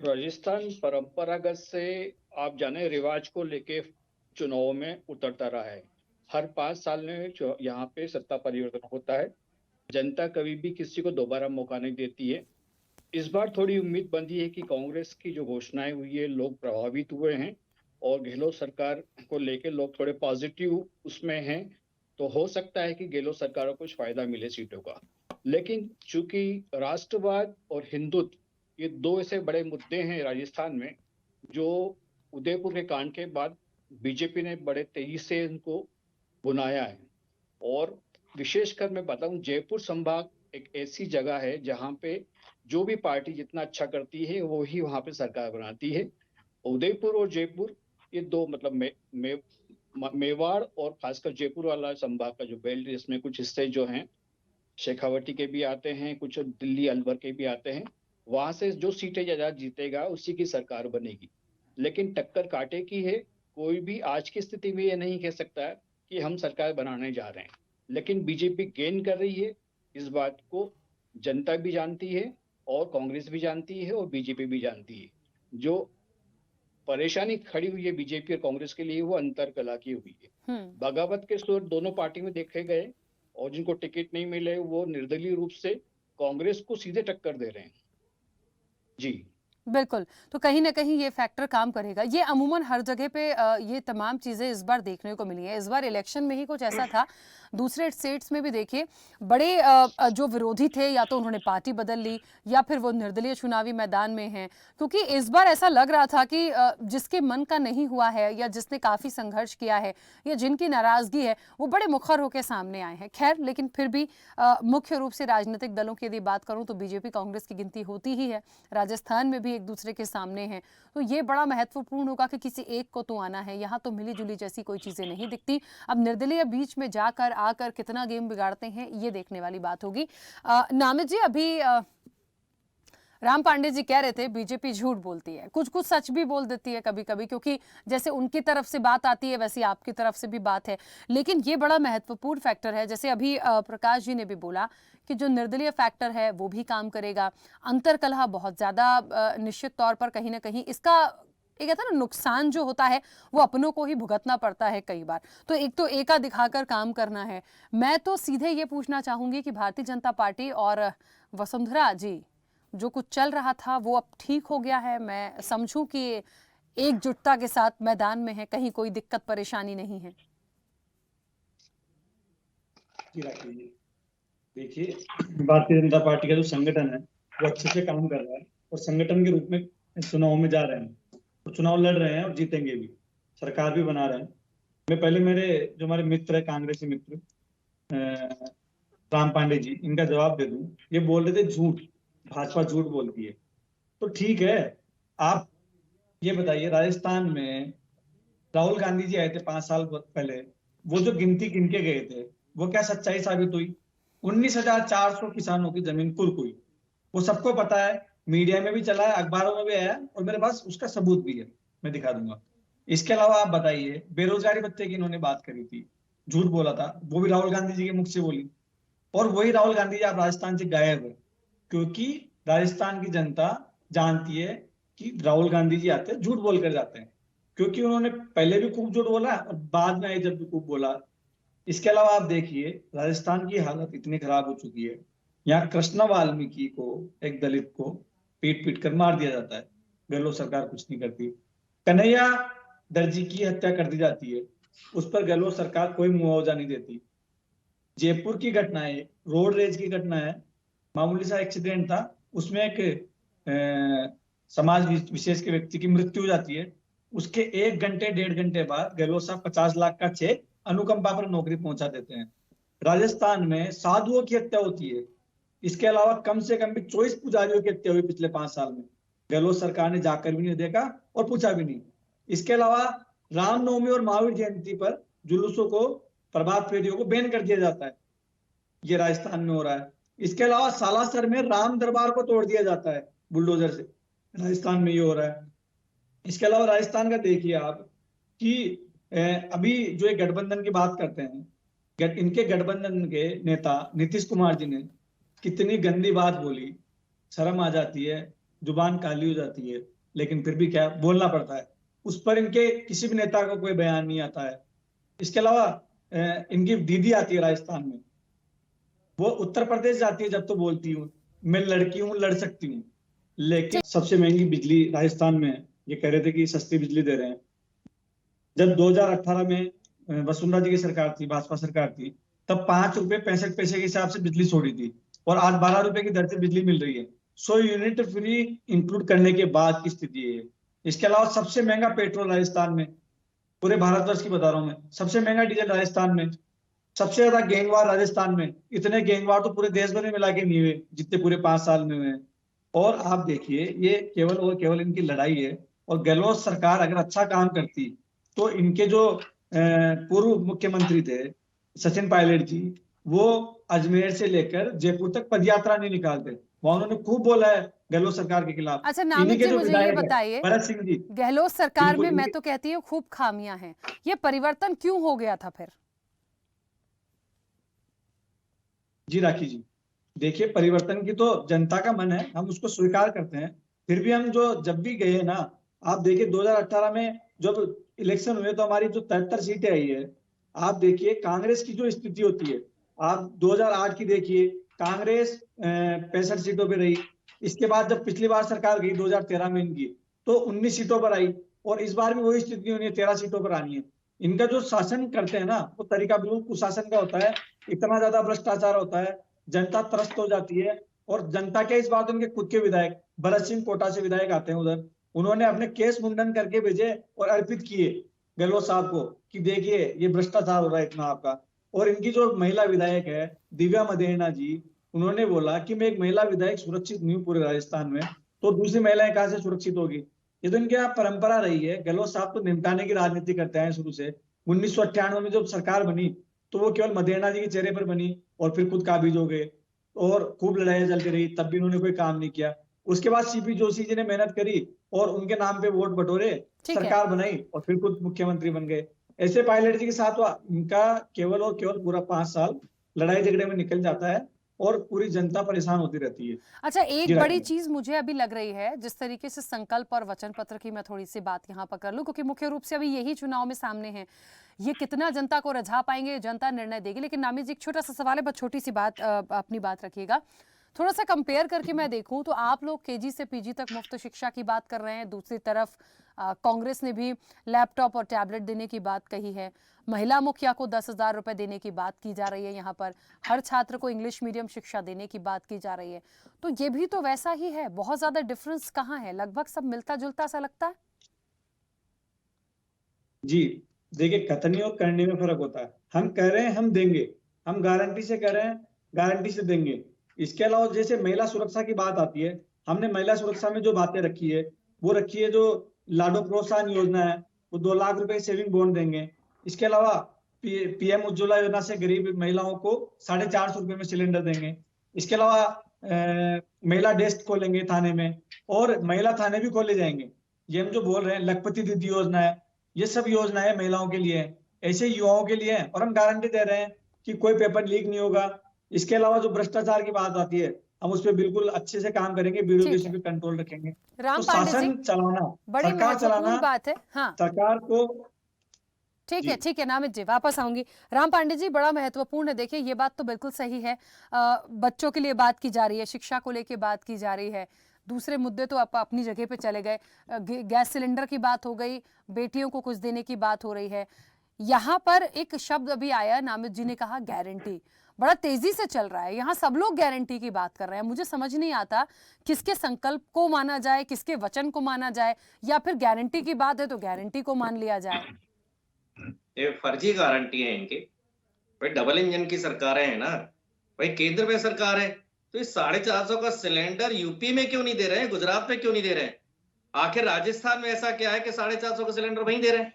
राजस्थान परंपरागत से आप जाने रिवाज को लेके चुनाव में उतरता रहा है। हर 5 साल में यहाँ पे सत्ता परिवर्तन होता है, जनता कभी भी किसी को दोबारा मौका नहीं देती है। इस बार थोड़ी उम्मीद बंधी है कि कांग्रेस की जो घोषणाएं हुई है, लोग प्रभावित हुए हैं और गहलोत सरकार को लेके लोग थोड़े पॉजिटिव उसमें हैं, तो हो सकता है कि गहलोत सरकार को कुछ फायदा मिले सीटों का। लेकिन चूंकि राष्ट्रवाद और हिंदुत्व ये 2 ऐसे बड़े मुद्दे हैं राजस्थान में, जो उदयपुर के कांड के बाद बीजेपी ने बड़े तेजी से इनको बुनाया है। और विशेषकर मैं बताऊं, जयपुर संभाग एक ऐसी जगह है जहां पे जो भी पार्टी जितना अच्छा करती है वो ही वहां पे सरकार बनाती है। उदयपुर और जयपुर ये 2 मतलब मेवाड़ और खासकर जयपुर वाला संभाग का जो बेल्ट, इसमें कुछ हिस्से जो हैं शेखावटी के भी आते हैं, कुछ दिल्ली अलवर के भी आते हैं। वहां से जो सीटें ज्यादा जीतेगा उसी की सरकार बनेगी। लेकिन टक्कर कांटे की है, कोई भी आज की स्थिति में ये नहीं कह सकता कि हम सरकार बनाने जा रहे हैं। लेकिन बीजेपी गेन कर रही है, इस बात को जनता भी जानती है और कांग्रेस भी जानती है और बीजेपी भी जानती है। जो परेशानी खड़ी हुई है बीजेपी और कांग्रेस के लिए, वो अंतर कला की हुई है। बगावत के सुर दोनों पार्टी में देखे गए और जिनको टिकट नहीं मिले वो निर्दलीय रूप से कांग्रेस को सीधे टक्कर दे रहे हैं। जी बिल्कुल, तो कहीं ना कहीं ये फैक्टर काम करेगा। ये अमूमन हर जगह पे ये तमाम चीज़ें इस बार देखने को मिली हैं। इस बार इलेक्शन में ही कुछ ऐसा था, दूसरे स्टेट्स में भी देखिए बड़े जो विरोधी थे या तो उन्होंने पार्टी बदल ली या फिर वो निर्दलीय चुनावी मैदान में हैं, क्योंकि इस बार ऐसा लग रहा था कि जिसके मन का नहीं हुआ है या जिसने काफ़ी संघर्ष किया है या जिनकी नाराज़गी है वो बड़े मुखर होकर सामने आए हैं। खैर, लेकिन फिर भी मुख्य रूप से राजनीतिक दलों की यदि बात करूँ तो बीजेपी कांग्रेस की गिनती होती ही है। राजस्थान में भी एक दूसरे के सामने हैं, तो ये बड़ा महत्वपूर्ण होगा कि किसी एक को तो आना है। यहाँ तो मिली जुली जैसी कोई चीज़ें नहीं दिखती। अब निर्दलीय बीच में जाकर आकर कितना गेम बिगाड़ते हैं, ये देखने वाली बात होगी। नामित जी, अभी राम पांडे जी कह रहे थे बीजेपी झूठ बोलती है, कुछ कुछ सच भी बोल देती है कभी कभी, क्योंकि जैसे उनकी तरफ से बात आती है वैसे आपकी तरफ से भी बात है। लेकिन ये बड़ा महत्वपूर्ण फैक्टर है, जैसे अभी प्रकाश जी ने भी बोला कि जो निर्दलीय फैक्टर है वो भी काम करेगा। अंतरकलह बहुत ज्यादा निश्चित तौर पर कहीं ना कहीं इसका एक कहता है ना नुकसान जो होता है वो अपनों को ही भुगतना पड़ता है कई बार। तो एक तो एका दिखाकर काम करना है। मैं तो सीधे ये पूछना चाहूंगी कि भारतीय जनता पार्टी और वसुंधरा जी जो कुछ चल रहा था वो अब ठीक हो गया है? मैं समझूं कि एकजुटता के साथ मैदान में है, कहीं कोई दिक्कत परेशानी नहीं है? देखिए, भारतीय जनता पार्टी का जो संगठन है वो अच्छे से काम कर रहा है और संगठन के रूप में चुनाव में जा रहे हैं, तो चुनाव लड़ रहे हैं और जीतेंगे भी, सरकार भी बना रहे हैं। मैं पहले मेरे जो हमारे मित्र है, कांग्रेसी मित्र राम पांडे जी, इनका जवाब दे दूं। ये बोल रहे थे झूठ, भाजपा झूठ बोलती है। तो ठीक है, आप ये बताइए, राजस्थान में राहुल गांधी जी आए थे 5 साल पहले, वो जो गिनती गिन के गए थे वो क्या सच्चाई साबित हुई? 19,400 किसानों की जमीन कुर्क हुई। वो सबको पता है, मीडिया में भी चला है, अखबारों में भी आया, और मेरे पास उसका सबूत भी है, मैं दिखा दूंगा। इसके अलावा आप बताइए, बेरोजगारी भत्ते की इन्होंने बात करी थी, झूठ बोला था, वो भी राहुल गांधी जी के मुख से बोली। और वही राहुल गांधी जी आप राजस्थान से गायब है, क्योंकि राजस्थान की जनता जानती है कि राहुल गांधी जी आते हैं झूठ बोल कर जाते हैं, क्योंकि उन्होंने पहले भी खूब झूठ बोला और बाद में आए जब भी खूब बोला। इसके अलावा आप देखिए, राजस्थान की हालत इतनी खराब हो चुकी है, यहाँ कृष्ण वाल्मीकि को, एक दलित को पीट पीट कर मार दिया जाता है, गहलोत सरकार कुछ नहीं करती। कन्हैया दर्जी की हत्या कर दी जाती है, उस पर गहलोत सरकार कोई मुआवजा नहीं देती। जयपुर की घटना है, रोड रेज की घटना है, मामूली सा एक्सीडेंट था, उसमें एक समाज विशेष के व्यक्ति की मृत्यु हो जाती है, उसके 1 घंटे 1.5 घंटे बाद गहलोत साहब 50 लाख का चेक अनुकंपा पर नौकरी पहुंचा देते हैं। राजस्थान में साधुओं की हत्या होती है। इसके अलावा कम से कम भी 24 पुजारियों की हत्या हुई पिछले 5 साल में, गहलोत सरकार ने जाकर भी नहीं देखा और पूछा भी नहीं। इसके अलावा रामनवमी और महावीर जयंती पर जुलूसों को, प्रभात फेरियों को बैन कर दिया जाता है, ये राजस्थान में हो रहा है। इसके अलावा सालासर में राम दरबार को तोड़ दिया जाता है बुलडोजर से, राजस्थान में ये हो रहा है। इसके अलावा राजस्थान का देखिए आप कि अभी जो एक गठबंधन की बात करते हैं, इनके गठबंधन के नेता नीतीश कुमार जी ने कितनी गंदी बात बोली, शर्म आ जाती है, जुबान काली हो जाती है, लेकिन फिर भी क्या बोलना पड़ता है। उस पर इनके किसी भी नेता का कोई बयान नहीं आता है। इसके अलावा इनकी दीदी आती है राजस्थान में, वो उत्तर प्रदेश जाती है जब तो बोलती हूँ मैं लड़की हूँ, लड़ सकती हूँ, लेकिन सबसे महंगी बिजली राजस्थान में, ये कह रहे थे कि सस्ती बिजली दे रहे हैं। जब 2018 में वसुंधरा जी की सरकार थी, भाजपा सरकार थी, तब 5 रुपए 65 पैसे के हिसाब से बिजली छोड़ी थी, और आज 12 रुपए की दर से बिजली मिल रही है। 100 यूनिट फ्री इंक्लूड करने के बाद की स्थिति है। इसके अलावा सबसे महंगा पेट्रोल राजस्थान में, पूरे भारतवर्ष की बता रहा हूं मैं, सबसे महंगा डीजल राजस्थान में, सबसे ज्यादा गैंगवार राजस्थान में। इतने गैंगवार तो पूरे देश भर में मिला के नहीं हुए जितने पूरे 5 साल में हुए। और आप देखिए, ये केवल और केवल इनकी लड़ाई है। और गहलोत सरकार अगर अच्छा काम करती तो इनके जो पूर्व मुख्यमंत्री थे सचिन पायलट जी, वो अजमेर से लेकर जयपुर तक पदयात्रा नहीं निकालते, वहां उन्होंने खूब बोला है गहलोत सरकार के खिलाफ। अच्छा नामिक जी, मुझे ये बताइए, भरत सिंह जी, गहलोत सरकार में मैं तो कहती हूँ खूब खामियां हैं, ये परिवर्तन क्यों हो गया था फिर? जी राखी जी, देखिए, परिवर्तन की तो जनता का मन है, हम उसको स्वीकार करते हैं। फिर भी हम जो जब भी गए ना, आप देखिए 2018 में जब इलेक्शन हुए तो हमारी जो 73 सीटें आई है, आप देखिए कांग्रेस की जो स्थिति होती है, आप 2008 की देखिए, कांग्रेस 65 सीटों पे रही। इसके बाद जब पिछली बार सरकार गई 2013 में इनकी, तो 19 सीटों पर आई, और इस बार भी वही स्थिति होनी है, 13 सीटों पर आनी है। इनका जो शासन करते हैं ना, वो तरीका बिल्कुल कुशासन का होता है, इतना ज्यादा भ्रष्टाचार होता है, जनता त्रस्त हो जाती है। और जनता के इस बात, उनके खुद के विधायक भरत सिंह कोटा से विधायक आते हैं उधर, उन्होंने अपने केस मुंडन करके भेजे और अर्पित किए गहलोत साहब को कि देखिए ये भ्रष्टाचार हो रहा है इतना आपका। और इनकी जो महिला विधायक है दिव्या मदेना जी, उन्होंने बोला कि मैं एक महिला विधायक सुरक्षित नहीं हूँ पूरे राजस्थान में, तो दूसरी महिलाएं कहाँ से सुरक्षित होगी? ये तो इनके यहाँ परंपरा रही है। गहलोत साहब तो निपटाने की राजनीति करते हैं शुरू से। 1998 में जब सरकार बनी तो वो केवल मदेना जी के चेहरे पर बनी, और फिर खुद काबिज हो गए, और खूब लड़ाइयां चलती रही, तब भी उन्होंने कोई काम नहीं किया। उसके बाद सीपी जोशी जी ने मेहनत करी और उनके नाम पे वोट बटोरे, सरकार बनाई और फिर खुद मुख्यमंत्री बन गए। ऐसे पायलट जी के साथ हुआ। इनका केवल और केवल पूरा 5 साल लड़ाई झगड़े में निकल जाता है और पूरी जनता परेशान होती रहती है। अच्छा, एक बड़ी चीज मुझे अभी लग रही है, जिस तरीके से संकल्प और वचन पत्र की मैं थोड़ी सी बात यहाँ पर कर लूं, क्योंकि मुख्य रूप से अभी यही चुनाव में सामने है। ये कितना जनता को रिझा पाएंगे, जनता निर्णय देगी। लेकिन नामी जी, एक छोटा सा सवाल है, बस छोटी सी बात, अपनी बात रखिएगा। थोड़ा सा कंपेयर करके मैं देखूं तो आप लोग केजी से पीजी तक मुफ्त शिक्षा की बात कर रहे हैं, दूसरी तरफ कांग्रेस ने भी लैपटॉप और टैबलेट देने की बात कही है, महिला मुखिया को 10,000 रुपए देने की बात की जा रही है, यहाँ पर हर छात्र को इंग्लिश मीडियम शिक्षा देने की बात की जा रही है। तो ये भी तो वैसा ही है, बहुत ज्यादा डिफरेंस कहाँ है? लगभग सब मिलता जुलता सा लगता है। जी देखिए, कथनी और करने में फर्क होता है। हम कह रहे हैं हम देंगे, हम गारंटी से कह रहे हैं गारंटी से देंगे। इसके अलावा जैसे महिला सुरक्षा की बात आती है, हमने महिला सुरक्षा में जो बातें रखी है वो रखी है, जो लाडो प्रोत्साहन योजना है वो 2 लाख रुपए सेविंग बॉन्ड देंगे। इसके अलावा पीएम उज्ज्वला योजना से गरीब महिलाओं को 450 रुपए में सिलेंडर देंगे। इसके अलावा महिला डेस्क खोलेंगे थाने में और महिला थाने भी खोले जाएंगे। ये हम जो बोल रहे हैं लखपति दीदी योजना है, ये सब योजनाएं महिलाओं के लिए है, ऐसे युवाओं के लिए है और हम गारंटी दे रहे हैं कि कोई पेपर लीक नहीं होगा। इसके अलावा जो भ्रष्टाचार की बात आती है, हम उस पर बिल्कुल अच्छे से काम करेंगे, ब्यूरोक्रेसी पे कंट्रोल रखेंगे। तो शासन चलाना, सरकार चलाना बात है। हाँ, सरकार को ठीक है नामित जी, वापस आऊंगी। राम पांडे जी, बड़ा महत्वपूर्ण है। देखिए, ये बात तो बिल्कुल सही है, बच्चों के लिए बात की जा रही है, शिक्षा को लेके बात की जा रही है, दूसरे मुद्दे तो आप अपनी जगह पे चले गए, गैस सिलेंडर की बात हो गई, बेटियों को कुछ देने की बात हो रही है। यहाँ पर एक शब्द अभी आया, नामित जी ने कहा गारंटी, बड़ा तेजी से चल रहा है, यहाँ सब लोग गारंटी की बात कर रहे हैं। मुझे समझ नहीं आता किसके संकल्प को माना जाए, किसके वचन को माना जाए, या फिर गारंटी की बात है तो गारंटी को मान लिया जाए। ये फर्जी गारंटी है इनकी। भाई डबल इंजन की सरकारें हैं ना, भाई केंद्र में सरकार है तो इस 450 का सिलेंडर यूपी में क्यों नहीं दे रहे हैं, गुजरात में क्यों नहीं दे रहे हैं? आखिर राजस्थान में ऐसा क्या है कि 450 का सिलेंडर वहीं दे रहे हैं?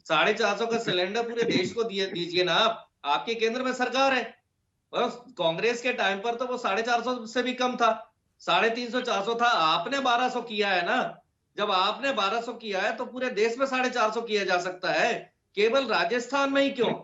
450 का सिलेंडर पूरे देश को दीजिए ना आप, आपके केंद्र में सरकार है। और कांग्रेस के टाइम पर तो वो 450 से भी कम था, 350-400 था, आपने 1200 किया है ना। जब आपने 1200 किया है तो पूरे देश में 450 किया जा सकता है, केवल राजस्थान में ही क्यों?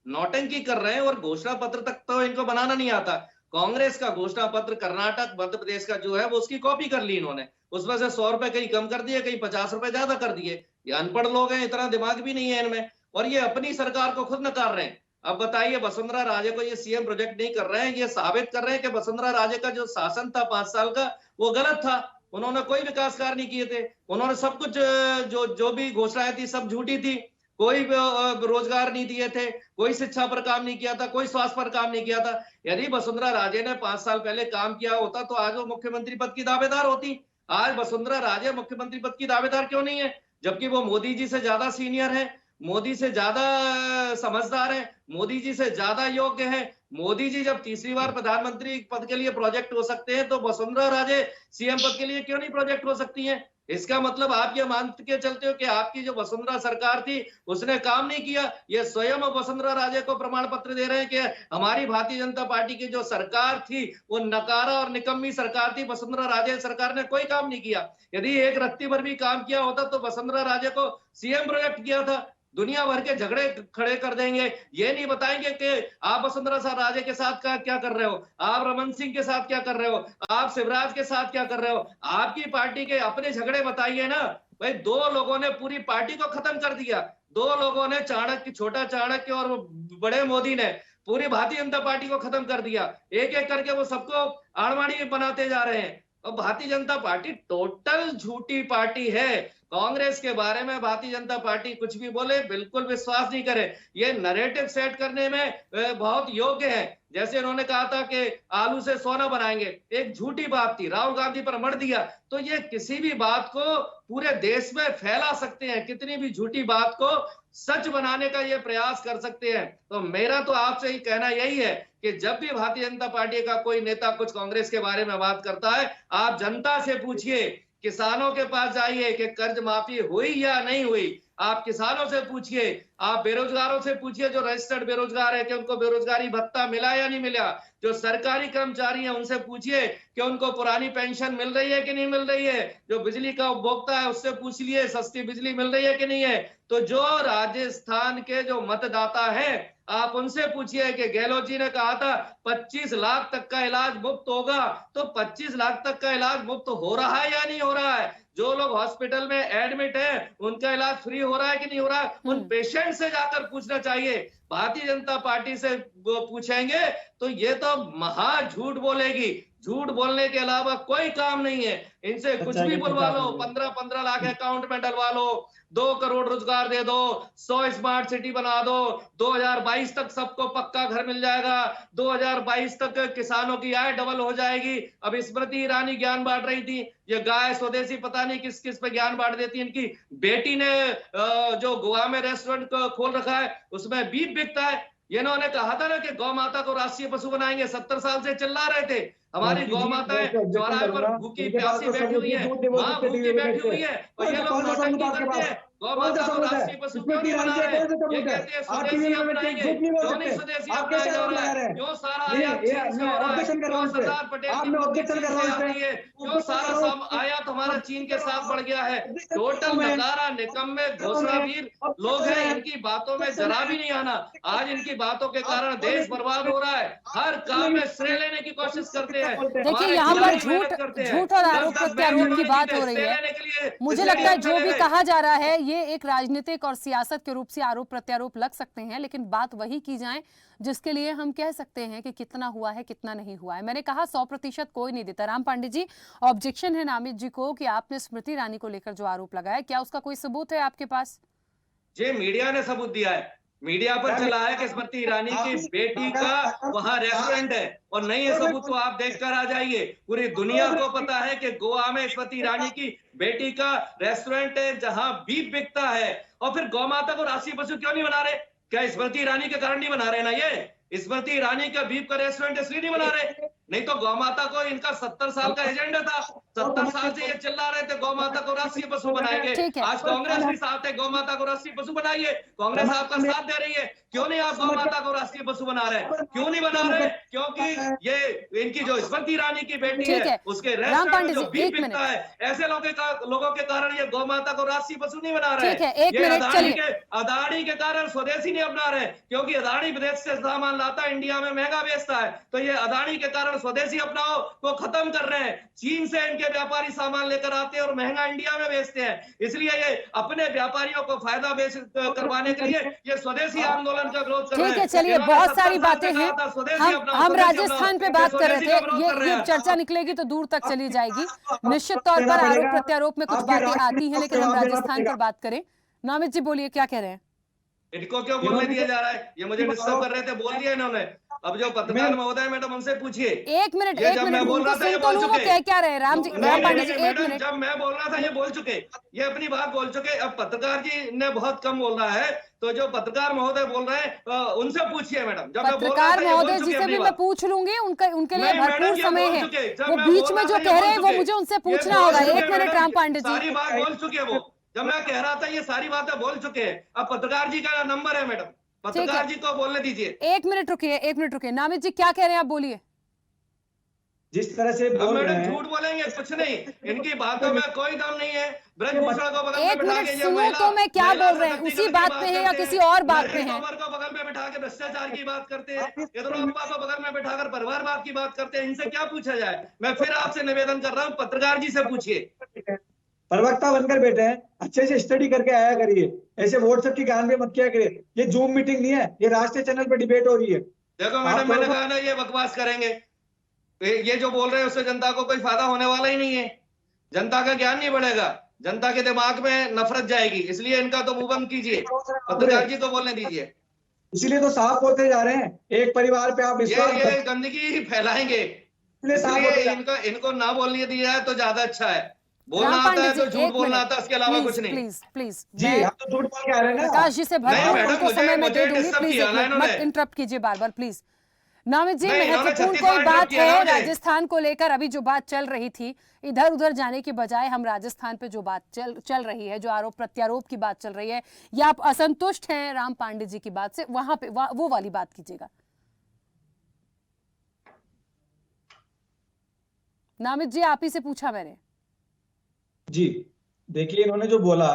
नौटंकी कर रहे हैं और घोषणा पत्र तक तो इनको बनाना नहीं आता। कांग्रेस का घोषणा पत्र कर्नाटक, मध्य प्रदेश का जो है वो उसकी कॉपी कर ली इन्होंने, उसमें से 100 रुपए कहीं कम कर दिए, कहीं 50 रुपए ज्यादा कर दिए। ये अनपढ़ लोग हैं, इतना दिमाग भी नहीं है इनमें, और ये अपनी सरकार को खुद नकार रहे हैं। अब बताइए, वसुंधरा राजे को ये सीएम प्रोजेक्ट नहीं कर रहे हैं, ये साबित कर रहे हैं कि वसुंधरा राजे का जो शासन था 5 साल का वो गलत था। उन्होंने कोई विकास कार्य नहीं किए थे, उन्होंने सब कुछ जो भी घोषणाएं थी सब झूठी थी, कोई रोजगार नहीं दिए थे, कोई शिक्षा पर काम नहीं किया था, कोई स्वास्थ्य पर काम नहीं किया था। यदि वसुंधरा राजे ने 5 साल पहले काम किया होता तो आज वो मुख्यमंत्री पद की दावेदार होती। आज वसुंधरा राजे मुख्यमंत्री पद की दावेदार क्यों नहीं है, जबकि वो मोदी जी से ज्यादा सीनियर है, मोदी से ज्यादा समझदार है, मोदी जी से ज्यादा योग्य है। मोदी जी जब तीसरी बार प्रधानमंत्री पद के लिए प्रोजेक्ट हो सकते हैं तो वसुंधरा राजे सीएम पद के लिए क्यों नहीं प्रोजेक्ट हो सकती हैं? इसका मतलब आप ये मान के चलते हो कि आपकी जो वसुंधरा सरकार थी उसने काम नहीं किया। ये स्वयं वसुंधरा राजे को प्रमाण पत्र दे रहे हैं कि हमारी भारतीय जनता पार्टी की जो सरकार थी वो नकारा और निकम्मी सरकार थी, वसुंधरा राजे सरकार ने कोई काम नहीं किया। यदि एक रत्ती भर भी काम किया होता तो वसुंधरा राजे को सीएम प्रोजेक्ट किया था। दुनिया भर के झगड़े खड़े कर देंगे, ये नहीं बताएंगे कि आप वसुंधरा राजे के साथ क्या कर रहे हो, आप रमन सिंह के साथ क्या कर रहे हो, आप शिवराज के साथ क्या कर रहे हो। आपकी पार्टी के अपने झगड़े बताइए ना। भाई 2 लोगों ने पूरी पार्टी को खत्म कर दिया, 2 लोगों ने, चाणक्य, छोटा चाणक्य और बड़े मोदी ने पूरी भारतीय जनता पार्टी को खत्म कर दिया। एक एक करके वो सबको आड़वाणी बनाते जा रहे हैं। और भारतीय जनता पार्टी टोटल झूठी पार्टी है। कांग्रेस के बारे में भारतीय जनता पार्टी कुछ भी बोले बिल्कुल विश्वास नहीं करे। ये नैरेटिव सेट करने में बहुत योग्य है। जैसे इन्होंने कहा था कि आलू से सोना बनाएंगे, एक झूठी बात थी, राहुल गांधी पर मर दिया। तो ये किसी भी बात को पूरे देश में फैला सकते हैं, कितनी भी झूठी बात को सच बनाने का ये प्रयास कर सकते हैं। तो मेरा तो आपसे ही कहना यही है कि जब भी भारतीय जनता पार्टी का कोई नेता कुछ कांग्रेस के बारे में बात करता है, आप जनता से पूछिए, किसानों के पास जाइए कि कर्ज माफी हुई या नहीं हुई। आप किसानों से पूछिए, आप बेरोजगारों से पूछिए जो रजिस्टर्ड बेरोजगार है कि उनको बेरोजगारी भत्ता मिला या नहीं मिला, जो सरकारी कर्मचारी हैं उनसे पूछिए कि उनको पुरानी पेंशन मिल रही है कि नहीं मिल रही है, जो बिजली का उपभोक्ता है उससे पूछ लिए सस्ती बिजली मिल रही है कि नहीं है। तो जो राजस्थान के जो मतदाता हैं आप उनसे पूछिए कि गहलोत जी ने कहा था 25 लाख तक का इलाज मुफ्त होगा, तो 25 लाख तक का इलाज मुफ्त हो रहा है या नहीं हो रहा है? जो लोग हॉस्पिटल में एडमिट है उनका इलाज फ्री हो रहा है कि नहीं हो रहा है? उन पेशेंट से जाकर पूछना चाहिए। भारतीय जनता पार्टी से पूछेंगे तो ये तो महा झूठ बोलेगी, झूठ बोलने के अलावा कोई काम नहीं है। इनसे कुछ भी बुलवा लो, 15-15 लाख अकाउंट में डलवा लो, 2 करोड़ रोजगार दे दो, 100 स्मार्ट सिटी बना दो, 2022 तक सबको पक्का घर मिल जाएगा, 2022 तक किसानों की आय डबल हो जाएगी। अब स्मृति ईरानी ज्ञान बांट रही थी, ये गाय स्वदेशी पता नहीं किस किस पे ज्ञान बांट देती। इनकी बेटी ने जो गोवा में रेस्टोरेंट खोल रखा है उसमें बीफ बिकता है। इन्होंने कहा था ना कि गौ माता को राष्ट्रीय पशु बनाएंगे, 70 साल से चिल्ला रहे थे। हमारी गौ माताएं चौराहे पर भूखी प्यासी बैठी हुई है, माँ भूखी बैठी हुई है और ये लोग नौटंकी करते हैं। गौ माता को राष्ट्रीय पशु क्यों नहीं बना रहे? ये कहते हैं स्वदेशी अपनाएंगे, क्यों नहीं स्वदेशी अपनाया जा रहा है? क्यों सारा आयात चीन से हो रहा है? क्यों सरदार पटेल की चीन से आती है? क्यों सारा आयात हमारा चीन के साथ बढ़ गया है? टोटल नकारा निकम्मे घोषणावीर लोग हैं, इनकी बातों में जरा भी नहीं आना। आज इनकी बातों के कारण देश बर्बाद हो रहा है, हर काम में श्रेय लेने की कोशिश करते हैं। देखिए यहाँ पर झूठ और आरोप प्रत्यारोप की बात हो रही है। मुझे लगता है जो भी कहा जा रहा है ये एक राजनीतिक और सियासत के रूप से आरोप प्रत्यारोप लग सकते हैं, लेकिन बात वही की जाए जिसके लिए हम कह सकते हैं कि कितना हुआ है कितना नहीं हुआ है। मैंने कहा 100% कोई नहीं देता। राम पांडे जी, ऑब्जेक्शन है नामित जी को कि आपने स्मृति ईरानी को लेकर जो आरोप लगाया, क्या उसका कोई सबूत है आपके पास? जी, मीडिया ने सबूत दिया है, मीडिया पर चला है कि स्मृति ईरानी की बेटी का वहां रेस्टोरेंट है, और नहीं है सबूत तो आप देखकर आ जाइए। पूरी दुनिया को पता है कि गोवा में स्मृति ईरानी की बेटी का रेस्टोरेंट है जहां बीफ बिकता है। और फिर गौ माता को राष्ट्रीय पशु क्यों नहीं बना रहे? क्या स्मृति ईरानी के कारण नहीं बना रहे ना? ये स्मृति ईरानी का बीफ का रेस्टोरेंट इसलिए नहीं बना रहे, नहीं तो गौ माता को इनका 70 साल का एजेंडा था। 70 साल से ये चिल्ला रहे थे गौ माता को राष्ट्रीय पशु बनाएंगे। आज कांग्रेस भी साथ है, गौ माता को राष्ट्रीय पशु बनाइए। कांग्रेस आपका साथ दे रही है, क्यों नहीं आप गौ माता को राष्ट्रीय पशु बना रहे? क्यों नहीं बना रहे? क्योंकि ये इनकी जो स्मृति ईरानी की बेटी है उसके रेस्टोरेंट जो बीफ बिकता है, ऐसे लोगों के कारण ये गौ माता को राष्ट्रीय पशु नहीं बना रहे। ये अदानी के कारण स्वदेशी नहीं अपना रहे, क्योंकि अदानी विदेश से सामान लाता है, इंडिया में महंगा बेचता है, तो ये अदानी के कारण स्वदेशी अपनाओ को खत्म कर रहे हैं। चीन से इनके व्यापारी सामान लेकर आते हैं और महंगा इंडिया में बेचते हैं, इसलिए ये अपने व्यापारियों को फायदा करवाने के लिए ये स्वदेशी आंदोलन का विरोध कर रहे हैं। ठीक है, चलिए बहुत सारी बातें हैं। हम राजस्थान पे बात कर रहे थे, ये चर्चा निकलेगी तो दूर तक चली जाएगी। निश्चित तौर पर आरोप प्रत्यारोप में कुछ बातें आती हैं, लेकिन हम राजस्थान पर बात करें। नामित जी बोलिए, क्या कह रहे हैं? इनको क्यों बोलने दिया जा रहा है? ये मुझे डिस्टर्ब कर रहे थे, बोल दिया इन्होंने। अब जो पत्रकार महोदय मैडम उनसे पूछिए। एक मिनट मैं बोल रहा था ये बोल चुके। क्या कह रहे हैं राम पांडे जी? एक मिनट, जब मैं बोल रहा था ये बोल चुके, ये अपनी बात बोल चुके। अब पत्रकार जी ने बहुत कम बोल रहा है, तो जो पत्रकार महोदय बोल रहे हैं उनसे पूछिए मैडम। जब पत्रकार महोदय जी से भी मैं पूछ लूंगी, उनके लिए भरपूर समय है। वो बीच में जो कह रहे हैं वो मुझे उनसे पूछना होगा। 1 मिनट राम पांडे जी। सारी बात बोल चुके वो, जब मैं कह रहा था ये सारी बातें बोल चुके हैं। अब पत्रकार जी का नंबर है मैडम, पत्रकार जी को बोलने दीजिए। 1 मिनट रुकिए। नामित जी क्या कह रहे हैं, आप बोलिए। जिस तरह से मैडम झूठ बोलेंगे कुछ नहीं, इनकी बातों में कोई दम नहीं है। ब्रजभूषण को बगल में बिठा के सुनो तो मैं क्या बोल रहे हैं, उसी बात पे है या किसी और बात पे है? को बगल में बिठा के भ्रष्टाचार की बात करते हैं, येदियुरप्पा को बगल में बिठाकर परिवारवाद की बात करते हैं। इनसे क्या पूछा जाए? मैं फिर आपसे निवेदन कर रहा हूँ, पत्रकार जी से पूछिए। प्रवक्ता बनकर बैठे हैं, अच्छे से स्टडी करके आया करिए। ऐसे व्हाट्सएप की गान में मत किया करिए। ये जूम मीटिंग नहीं है, ये राष्ट्रीय चैनल पर डिबेट हो रही है। देखो मैडम, मैंने कहा ना ये बकवास करेंगे, ये जो बोल रहे हैं उससे जनता को कोई फायदा होने वाला ही नहीं है। जनता का ज्ञान नहीं बढ़ेगा, जनता के दिमाग में नफरत जाएगी, इसलिए इनका तो मुंह बंद कीजिए, पत्रकार जी को बोलने दीजिए। इसीलिए तो साफ होते जा रहे हैं। एक परिवार पे आप ये गंदगी फैलाएंगे, इसलिए इनको ना बोलने दिया है तो ज्यादा अच्छा है। बोलना आता है तो झूठ बोलना आता है, इसके अलावा कुछ नहीं। प्लीज जी, आप तो झूठ बोल के आ रहे हैं ना। प्रकाश जी से भरपूर समय मैं दे दूंगी, प्लीज मत इंटरप्ट कीजिए बार-बार प्लीज। नामित जी, नहीं, इन्होंने महत्वपूर्ण 36 कोई पॉइंट बात किया है ना मुझे। राजस्थान को लेकर? अभी जो बात चल रही थी, इधर उधर जाने के बजाय हम राजस्थान पे जो बात चल रही है, जो आरोप प्रत्यारोप की बात चल रही है, या आप असंतुष्ट हैं राम पांडे जी की बात से, वहां पे वो वाली बात कीजिएगा। नामित जी, आप ही से पूछा मैंने। जी देखिए, इन्होंने जो बोला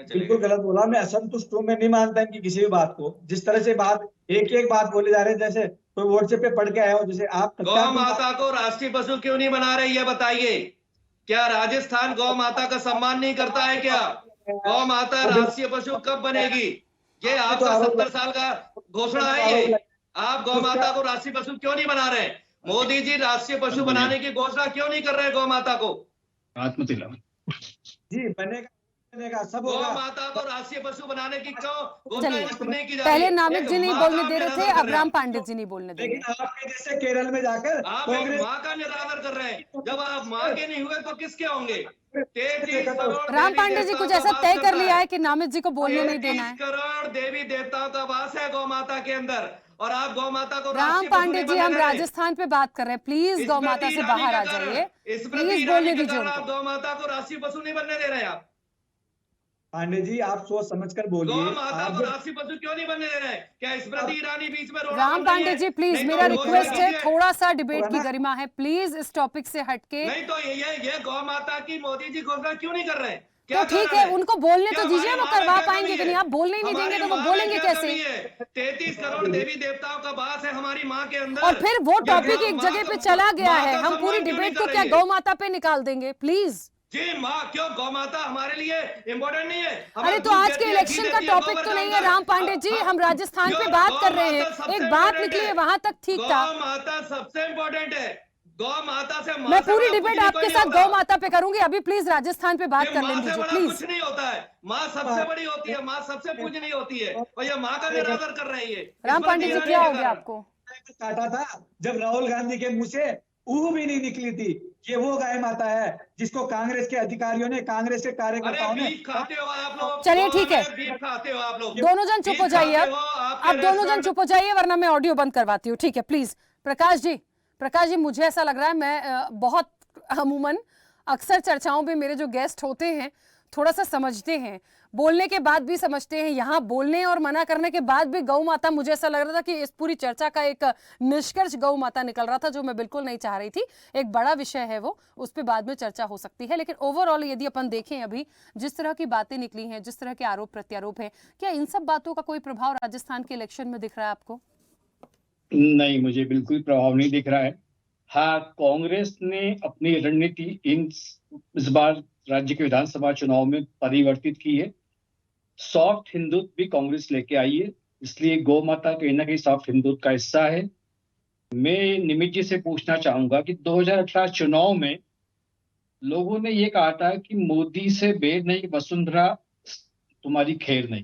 बिल्कुल गलत बोला। मैं असंतुष्ट हूँ, मैं नहीं मानता इनकी किसी भी बात को। जिस तरह से बात एक बात बोले जा रहे हैं, जैसे कोई व्हाट्सएप पे पढ़ के आया हो, जैसे आप गौ माता को राष्ट्रीय पशु क्यों नहीं बना रहे, ये बताइए। क्या राजस्थान गौ माता का सम्मान नहीं करता है क्या? गौ माता राष्ट्रीय पशु कब बनेगी? ये आपका 70 साल का घोषणा है ये। आप गौ माता को राष्ट्रीय पशु क्यों नहीं बना रहे? मोदी जी राष्ट्रीय पशु बनाने की घोषणा क्यों नहीं कर रहे गौ माता को? जी बनेगा सब गौ होगा। माता को राष्ट्रीय पशु बनाने की क्यों घोषणा चलिए, नहीं की जा रही? पहले नामित जी नहीं माँ का बोलने दे रहे थे, निरादर अब कर राम हैं। पांडे जी नहीं बोलने दे रहे। लेकिन आपके जैसे केरल में जाकर आप एक माँ का निरादर कर रहे हैं। जब आप माँ के नहीं हुए तो किसके होंगे? 33 करोड़ राम देवी पांडे जी देवताओं कुछ का ऐसा वास तय करता कर लिया है कि नामित जी को बोलने नहीं देना 33 है? करोड़ देवी देवताओं का वास है गौ माता के अंदर, और आप गौ माता को राम राष्ट्रीय पशु पांडे नहीं जी, बनने हम दे रहे। राजस्थान पे बात कर रहे हैं, प्लीज गौ माता से बाहर आ जाइए, प्लीज बोलने दीजिए आप उनको। गौ माता को राष्ट्रीय पशु नहीं बनने दे रहे आप। पांडे जी, आप सोच समझकर गौ बोलिए। माता को राष्ट्रीय पशु क्यों नहीं बनने दे रहे? क्या स्मृति ईरानी बीच में रोड़ा राम पांडे जी, प्लीज मेरा रिक्वेस्ट है, थोड़ा सा डिबेट की गरिमा है, प्लीज इस टॉपिक से हटके। नहीं तो ये गौ माता की मोदी जी घोषणा क्यों नहीं कर रहे? तो ठीक है, उनको बोलने तो दीजिए, वो करवा पाएंगे कि नहीं? आप बोलने ही नहीं देंगे तो वो बोलेंगे कैसे? 33 करोड़ देवी देवताओं का वास है हमारी माँ के अंदर। और फिर वो टॉपिक एक जगह पे चला गया है, हम पूरी डिबेट को क्या गौ माता पे निकाल देंगे? प्लीज जी माँ, क्यों गौ माता हमारे लिए इम्पोर्टेंट नहीं है? अरे तो आज के इलेक्शन का टॉपिक तो नहीं है राम पांडे जी, हम राजस्थान पे बात कर रहे हैं, एक बात निकली है, वहां तक ठीक था। गौ माता सबसे इम्पोर्टेंट है। गौ माता से मैं पूरी डिबेट आपके साथ गौ माता पे करूंगी, अभी प्लीज राजस्थान पे बात कर लेने दीजिए प्लीज। कुछ नहीं होता है, माँ सबसे बड़ी होती है, माँ सबसे पूजनीय होती है, और ये माँ का निरादर कर रही है। राम पांडे जी, क्या हो गया आपको? काटा था जब राहुल गांधी के मुंह से ऊह भी नहीं निकली थी। ये वो गाय माता है जिसको कांग्रेस के अधिकारियों ने, कांग्रेस के कार्यकर्ताओं ने। खाते हो आप लोग? चलिए ठीक है, खाते हो आप लोग? दोनों जन चुप हो जाइए, अब दोनों जन चुप हो जाइए, वरना मैं ऑडियो बंद करवाती हूँ। ठीक है, प्लीज। प्रकाश जी, मुझे ऐसा लग रहा है, मैं बहुत अमूमन अक्सर चर्चाओं में मेरे जो गेस्ट होते हैं थोड़ा सा समझते हैं, बोलने के बाद भी समझते हैं। यहाँ बोलने और मना करने के बाद भी गौ माता, मुझे ऐसा लग रहा था कि इस पूरी चर्चा का एक निष्कर्ष गौ माता निकल रहा था, जो मैं बिल्कुल नहीं चाह रही थी। एक बड़ा विषय है वो, उस पर बाद में चर्चा हो सकती है, लेकिन ओवरऑल यदि अपन देखें अभी जिस तरह की बातें निकली हैं, जिस तरह के आरोप प्रत्यारोप हैं, क्या इन सब बातों का कोई प्रभाव राजस्थान के इलेक्शन में दिख रहा है आपको? नहीं, मुझे बिल्कुल प्रभाव नहीं दिख रहा है। हाँ, कांग्रेस ने अपनी रणनीति इस बार राज्य के विधानसभा चुनाव में परिवर्तित की है। सॉफ्ट हिंदुत्व भी कांग्रेस लेके आई है, इसलिए गौ माता कहीं ना कहीं सॉफ्ट हिंदुत्व का हिस्सा है। मैं निमित जी से पूछना चाहूंगा कि 2018 चुनाव में लोगों ने ये कहा था कि मोदी से बेर नहीं, वसुंधरा तुम्हारी खैर नहीं,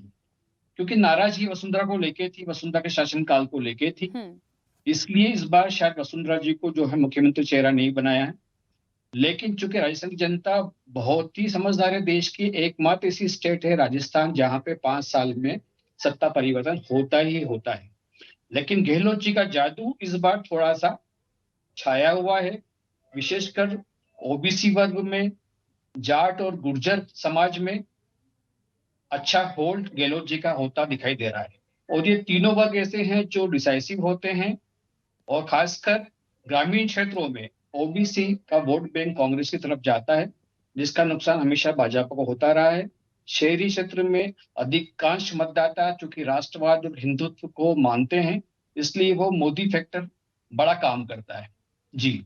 क्योंकि नाराजगी वसुंधरा को लेके थी, वसुंधरा के शासनकाल को लेके थी। इसलिए इस बार शायद वसुंधरा जी को जो है मुख्यमंत्री चेहरा नहीं बनाया है। लेकिन चूंकि राजस्थान की जनता बहुत ही समझदार है, देश की एकमात्र ऐसी स्टेट है राजस्थान जहां पे 5 साल में सत्ता परिवर्तन होता ही होता है। लेकिन गहलोत जी का जादू इस बार थोड़ा सा छाया हुआ है, विशेषकर ओबीसी वर्ग में, जाट और गुर्जर समाज में अच्छा होल्ड गहलोत जी का होता दिखाई दे रहा है। और ये तीनों वर्ग ऐसे हैं जो डिसाइसिव होते हैं, और खासकर ग्रामीण क्षेत्रों में ओबीसी का वोट बैंक कांग्रेस की तरफ जाता है, जिसका नुकसान हमेशा भाजपा को होता रहा है। शहरी क्षेत्र में अधिकांश मतदाता चूंकि राष्ट्रवाद और हिंदुत्व को मानते हैं, इसलिए वो मोदी फैक्टर बड़ा काम करता है। जी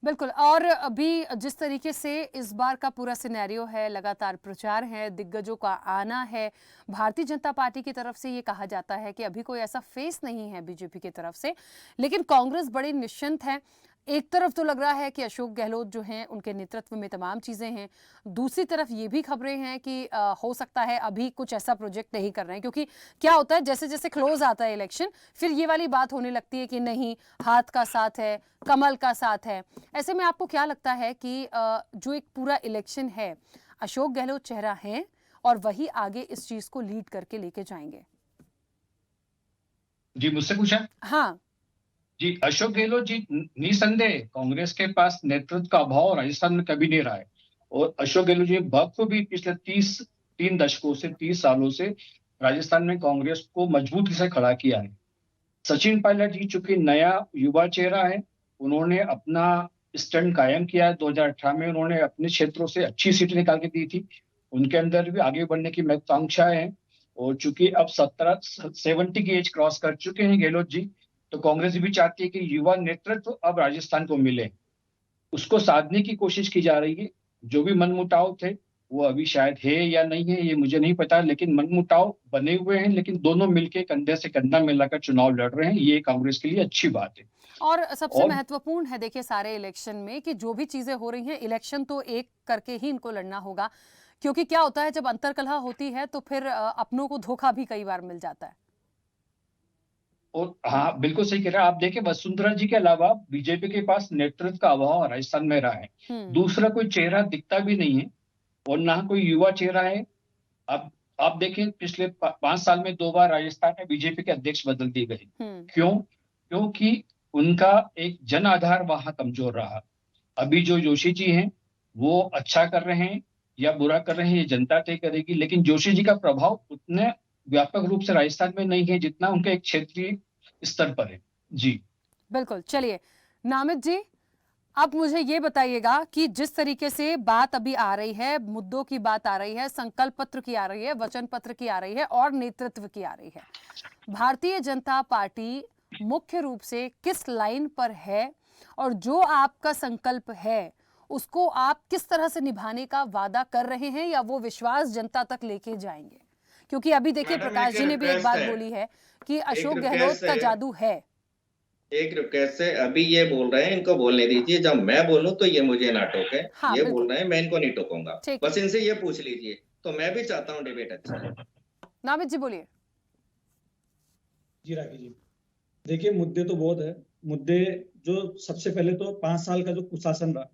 बिल्कुल। और अभी जिस तरीके से इस बार का पूरा सिनेरियो है, लगातार प्रचार है, दिग्गजों का आना है, भारतीय जनता पार्टी की तरफ से ये कहा जाता है कि अभी कोई ऐसा फेस नहीं है बीजेपी की तरफ से, लेकिन कांग्रेस बड़ी निश्चिंत है। एक तरफ तो लग रहा है कि अशोक गहलोत जो हैं उनके नेतृत्व में तमाम चीज़ें हैं, दूसरी तरफ ये भी खबरें हैं कि हो सकता है अभी कुछ ऐसा प्रोजेक्ट नहीं कर रहे हैं, क्योंकि क्या होता है जैसे जैसे क्लोज आता है इलेक्शन, फिर ये वाली बात होने लगती है कि नहीं, हाथ का साथ है, कमल का साथ है। ऐसे में आपको क्या लगता है कि जो एक पूरा इलेक्शन है, अशोक गहलोत चेहरा है और वही आगे इस चीज़ को लीड करके लेके जाएंगे? जी, मुझसे पूछा? हाँ। जी, अशोक गहलोत जी निसंदेह कांग्रेस के पास नेतृत्व का अभाव राजस्थान में कभी नहीं रहा है। और अशोक गहलोत जी बखूबी पिछले 3 दशकों से 30 सालों से राजस्थान में कांग्रेस को मजबूती से खड़ा किया है। सचिन पायलट जी चूंकि नया युवा चेहरा है, उन्होंने अपना स्टैंड कायम किया है। 2018 में उन्होंने अपने क्षेत्रों से अच्छी सीट निकाल के दी थी। उनके अंदर भी आगे बढ़ने की महत्वाकांक्षाएं हैं। और चूंकि अब 70 की एज क्रॉस कर चुके हैं गहलोत जी, तो कांग्रेस भी चाहती है कि युवा नेतृत्व अब राजस्थान को मिले। उसको साधने की कोशिश की जा रही है। जो भी मनमुटाव थे वो अभी शायद है या नहीं है ये मुझे नहीं पता, लेकिन मनमुटाव बने हुए हैं, लेकिन दोनों मिलके कंधे से कंधा मिलाकर चुनाव लड़ रहे हैं। ये कांग्रेस के लिए अच्छी बात है। और सबसे महत्वपूर्ण है देखिए सारे इलेक्शन में कि जो भी चीजें हो रही हैं, इलेक्शन तो एक करके ही इनको लड़ना होगा, क्योंकि क्या होता है जब अंतर्कलह होती है तो फिर अपनों को धोखा भी कई बार मिल जाता है। और हाँ, बिल्कुल सही कह रहे हैं आप। देखिए वसुंधरा जी के अलावा बीजेपी के पास नेतृत्व का अभाव राजस्थान में रहा है। दूसरा कोई चेहरा दिखता भी नहीं है और ना कोई युवा चेहरा है। अब आप देखें पिछले 5 साल में 2 बार राजस्थान में बीजेपी के अध्यक्ष बदल दिए गए। क्योंकि उनका एक जन आधार वहां कमजोर रहा। अभी जो जोशी जी हैं वो अच्छा कर रहे हैं या बुरा कर रहे हैं ये जनता तय करेगी, लेकिन जोशी जी का प्रभाव उतने व्यापक रूप से राजस्थान में नहीं है जितना उनके एक क्षेत्रीय स्तर पर है। जी बिल्कुल। चलिए नामित जी, अब मुझे ये बताइएगा कि जिस तरीके से बात अभी आ रही है, मुद्दों की बात आ रही है, संकल्प पत्र की आ रही है, वचन पत्र की आ रही है और नेतृत्व की आ रही है, भारतीय जनता पार्टी मुख्य रूप से किस लाइन पर है और जो आपका संकल्प है उसको आप किस तरह से निभाने का वादा कर रहे हैं या वो विश्वास जनता तक लेके जाएंगे? क्योंकि अभी देखिए प्रकाश जी ने भी एक बात बोली है कि अशोक गहलोत का जादू है। एक रिक्वेस्ट है, अभी ये बोल रहे हैं इनको बोलने दीजिए, जब मैं बोलूं तो ये मुझे ना टोके। हाँ, ये बोल रहे हैं मैं इनको नहीं टोकूंगा, बस इनसे ये पूछ लीजिए, तो मैं भी चाहता हूँ डिबेट अच्छा। नामित जी बोलिए। जी राखी जी, देखिए मुद्दे तो बहुत है। मुद्दे जो सबसे पहले तो 5 साल का जो कुशासन रहा,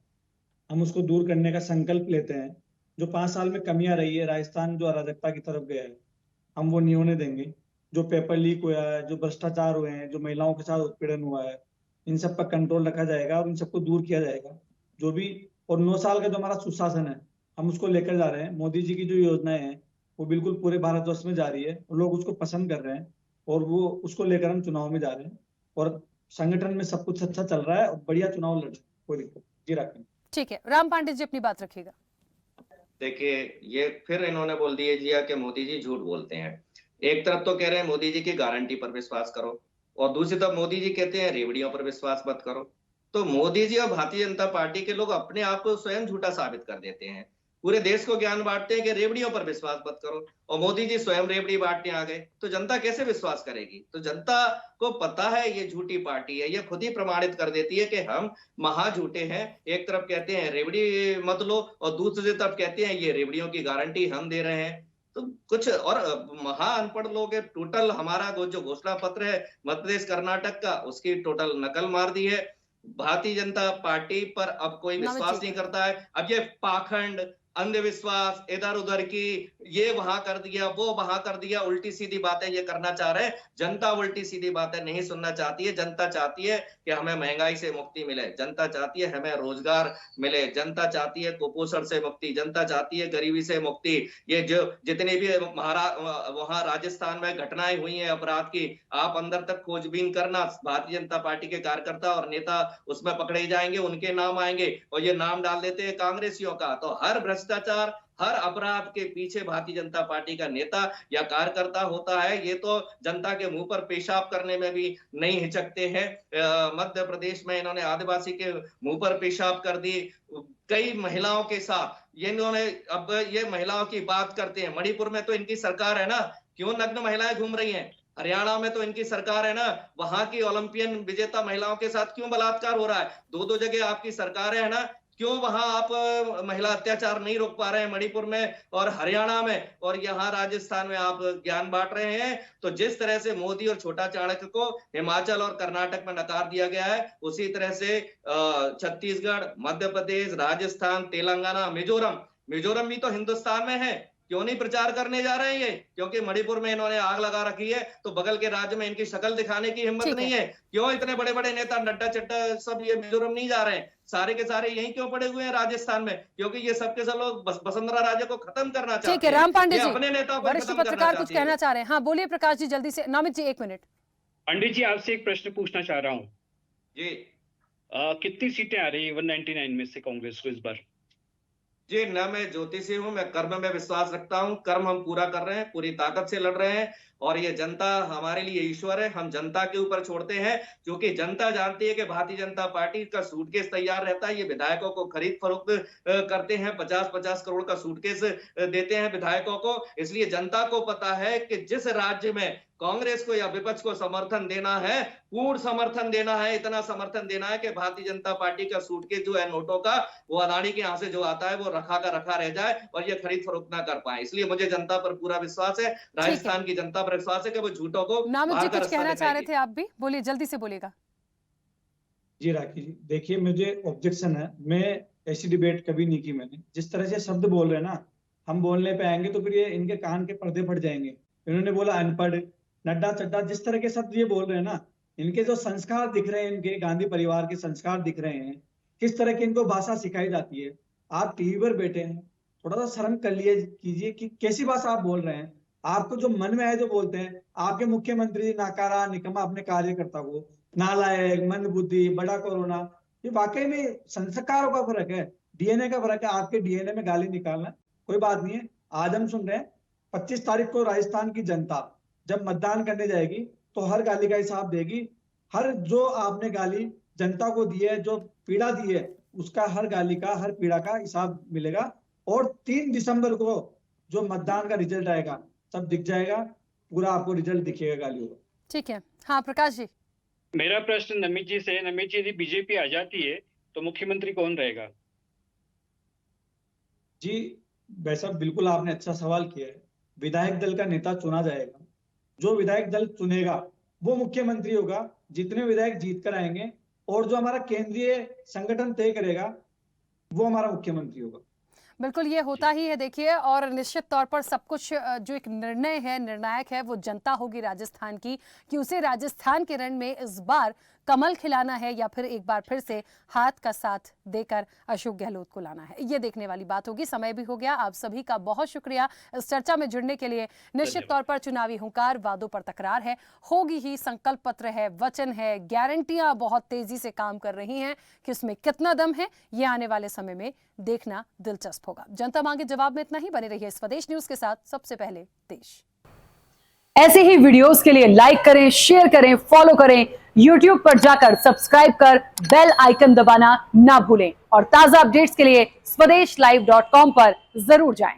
हम उसको दूर करने का संकल्प लेते हैं। जो 5 साल में कमियां रही है, राजस्थान जो अराजकता की तरफ गया है, हम वो नहीं होने देंगे। जो पेपर लीक हुआ है, जो भ्रष्टाचार हुए हैं, जो महिलाओं के साथ उत्पीड़न हुआ है, इन सब पर कंट्रोल रखा जाएगा और इन सबको दूर किया जाएगा। जो भी और 9 साल का जो हमारा सुशासन है, हम उसको लेकर जा रहे हैं। मोदी जी की जो योजनाएं हैं वो बिल्कुल पूरे भारतवर्ष में जा रही है, लोग उसको पसंद कर रहे हैं और वो उसको लेकर हम चुनाव में जा रहे हैं और संगठन में सब कुछ अच्छा चल रहा है और बढ़िया चुनाव लड़ रहे हैं, कोई दिक्कत। जी रखें। ठीक है, राम पांडे जी अपनी बात रखिएगा। देखिए ये फिर इन्होंने बोल दिया जी कि मोदी जी झूठ बोलते हैं। एक तरफ तो कह रहे हैं मोदी जी की गारंटी पर विश्वास करो और दूसरी तरफ मोदी जी कहते हैं रेवड़ियों पर विश्वास मत करो। तो मोदी जी और भारतीय जनता पार्टी के लोग अपने आप को स्वयं झूठा साबित कर देते हैं। पूरे देश को ज्ञान बांटते हैं कि रेवड़ियों पर विश्वास मत करो और मोदी जी स्वयं रेवड़ी बांटने आ गए, तो जनता कैसे विश्वास करेगी? तो जनता को पता है ये झूठी पार्टी है, ये खुद ही प्रमाणित कर देती है कि हम महा झूठे हैं। एक तरफ कहते हैं रेवड़ी मत लो और दूसरी तरफ कहते हैं ये रेवड़ियों की गारंटी हम दे रहे हैं। तो कुछ और महा अनपढ़ लोग है। टोटल हमारा जो घोषणा पत्र है मध्य प्रदेश कर्नाटक का, उसकी टोटल नकल मार दी है। भारतीय जनता पार्टी पर अब कोई विश्वास नहीं करता है। अब ये पाखंड, अंधविश्वास, इधर उधर की, ये वहां कर दिया, वो वहां कर दिया, उल्टी सीधी बातें ये करना चाह रहे हैं। जनता उल्टी सीधी बातें नहीं सुनना चाहती है। जनता चाहती है कि हमें महंगाई से मुक्ति मिले, जनता चाहती है हमें रोजगार मिले, जनता चाहती है कुपोषण से मुक्ति, जनता चाहती है गरीबी से मुक्ति। ये जो जितनी भी वहां राजस्थान में घटनाएं हुई हैं अपराध की, आप अंदर तक खोजबीन करना, भारतीय जनता पार्टी के कार्यकर्ता और नेता उसमें पकड़े जाएंगे, उनके नाम आएंगे और ये नाम डाल देते हैं कांग्रेसियों का। तो हर भ्रष्टाचार, हर अपराध के पीछे भारतीय जनता पार्टी का नेता या कार्यकर्ता होता है। ये तो जनता के मुंह पर पेशाब करने में भी नहीं हिचकते हैं। मध्य प्रदेश में इन्होंने आदिवासी के मुंह पर पेशाब कर दी, कई महिलाओं के साथ ये इन्होंने, अब ये महिलाओं की बात करते हैं। मणिपुर में तो इनकी सरकार है ना, क्यों नग्न महिलाएं घूम रही हैं? हरियाणा में तो इनकी सरकार है ना, वहां की ओलंपियन विजेता महिलाओं के साथ क्यों बलात्कार हो रहा है? 2-2 जगह आपकी सरकार है ना, क्यों वहां आप महिला अत्याचार नहीं रोक पा रहे हैं? मणिपुर में और हरियाणा में, और यहाँ राजस्थान में आप ज्ञान बांट रहे हैं। तो जिस तरह से मोदी और छोटा चाणक्य को हिमाचल और कर्नाटक में नकार दिया गया है, उसी तरह से छत्तीसगढ़, मध्य प्रदेश, राजस्थान, तेलंगाना, मिजोरम भी तो हिंदुस्तान में है। क्यों नहीं प्रचार करने जा रहे हैं ये? क्योंकि मणिपुर में इन्होंने आग लगा रखी है, तो बगल के राज्य में इनकी शक्ल दिखाने की हिम्मत नहीं है। क्यों इतने बड़े बड़े नेता नड्डा चड्डा सब ये मिजोरम नहीं जा रहे हैं? सारे के सारे यहीं क्यों पड़े हुए हैं राजस्थान में? क्योंकि ये सबके सब लोग वसुंधरा राजे को खत्म करना चाहते हैं। ठीक है राम पांडे जी, अपने नेताओं को वरिष्ठ पत्रकार कुछ कहना चाह रहे हैं। हाँ बोलिए प्रकाश जी, जल्दी से। नमित जी 1 मिनट। पंडित जी आपसे एक प्रश्न पूछना चाह रहा हूँ जी। कितनी सीटें आ रही है 199 में से कांग्रेस को इस बार? जी न मैं ज्योतिषी हूं, मैं कर्म में विश्वास रखता हूं। कर्म हम पूरा कर रहे हैं, पूरी ताकत से लड़ रहे हैं, और ये जनता हमारे लिए ईश्वर है। हम जनता के ऊपर छोड़ते हैं, क्योंकि जनता जानती है कि भारतीय जनता पार्टी का सूटकेस तैयार रहता है। ये विधायकों को खरीद फरोख्त करते हैं, 50-50 करोड़ का सूटकेस देते हैं विधायकों को। इसलिए जनता को पता है कि जिस राज्य में कांग्रेस को या विपक्ष को समर्थन देना है, पूर्ण समर्थन देना है, इतना समर्थन देना है कि भारतीय जनता पार्टी का सूटकेस जो है नोटों का, वो अदानी के यहाँ से जो आता है वो रखा का रखा रह जाए और ये खरीद फरोख्त ना कर पाए। इसलिए मुझे जनता पर पूरा विश्वास है, राजस्थान की जनता पर विश्वास है कि वो झूठों को नामित जी कुछ कहना चाह रहे थे आप भी, बोलिए, जल्दी से बोलिएगा। जी राखी जी, देखिए मुझे ऑब्जेक्शन है, मैं ऐसी डिबेट कभी नहीं की मैंने। जिस तरह से शब्द बोल रहे हैं ना, हम बोलने पे आएंगे तो फिर ये इनके कान के पर्दे फट जाएंगे। इन्होंने बोला अनपढ़, नड्डा चड्डा, जिस तरह के शब्द ये बोल रहे हैं ना, इनके जो संस्कार दिख रहे हैं, इनके गांधी परिवार के संस्कार दिख रहे हैं, किस तरह की इनको भाषा सिखाई जाती है। आप टीवी पर बैठे हैं, थोड़ा सा शर्म कर लिए कीजिए कि कैसी भाषा आप बोल रहे हैं। आपको जो मन में है जो बोलते हैं। आपके मुख्यमंत्री नाकारा निकम्मा अपने कार्यकर्ता को, नालायक, मंद बुद्धि, बड़ा कोरोना, ये वाकई में संस्कारों का फर्क है, डीएनए का फर्क है। आपके डीएनए में गाली निकालना कोई बात नहीं है। आज हम सुन रहे हैं 25 तारीख को राजस्थान की जनता जब मतदान करने जाएगी तो हर गाली का हिसाब देगी। हर जो आपने गाली जनता को दी है, जो पीड़ा दी है, उसका हर गाली का, हर पीड़ा का हिसाब मिलेगा। और 3 दिसंबर को जो मतदान का रिजल्ट आएगा सब दिख जाएगा, पूरा आपको रिजल्ट दिखेगा गालियों का। ठीक है, हाँ प्रकाश जी। मेरा प्रश्न नमित जी से, नमित जी यदि बीजेपी आ जाती है तो मुख्यमंत्री कौन रहेगा? जी वैसा बिल्कुल आपने अच्छा सवाल किया है। विधायक दल का नेता चुना जाएगा, जो विधायक दल चुनेगा वो मुख्यमंत्री होगा। जितने विधायक जीत कर आएंगे और जो हमारा केंद्रीय संगठन तय करेगा वो हमारा मुख्यमंत्री होगा। बिल्कुल ये होता ही है देखिए, और निश्चित तौर पर सब कुछ जो एक निर्णय है, निर्णायक है, वो जनता होगी राजस्थान की, कि उसे राजस्थान के रण में इस बार कमल खिलाना है या फिर एक बार फिर से हाथ का साथ देकर अशोक गहलोत को लाना है। ये देखने वाली बात होगी। समय भी हो गया। आप सभी का बहुत शुक्रिया इस चर्चा में जुड़ने के लिए। निश्चित तौर पर चुनावी हुंकार, वादों पर तकरार है, होगी ही, संकल्प पत्र है, वचन है, गारंटियां बहुत तेजी से काम कर रही हैं कि उसमें कितना दम है, ये आने वाले समय में देखना दिलचस्प होगा। जनता मांगे जवाब में इतना ही। बने रहिए स्वदेश न्यूज के साथ, सबसे पहले देश। ऐसे ही वीडियोस के लिए लाइक करें, शेयर करें, फॉलो करें। YouTube पर जाकर सब्सक्राइब कर बेल आइकन दबाना ना भूलें और ताजा अपडेट्स के लिए स्वदेशलाइव.com पर जरूर जाएं।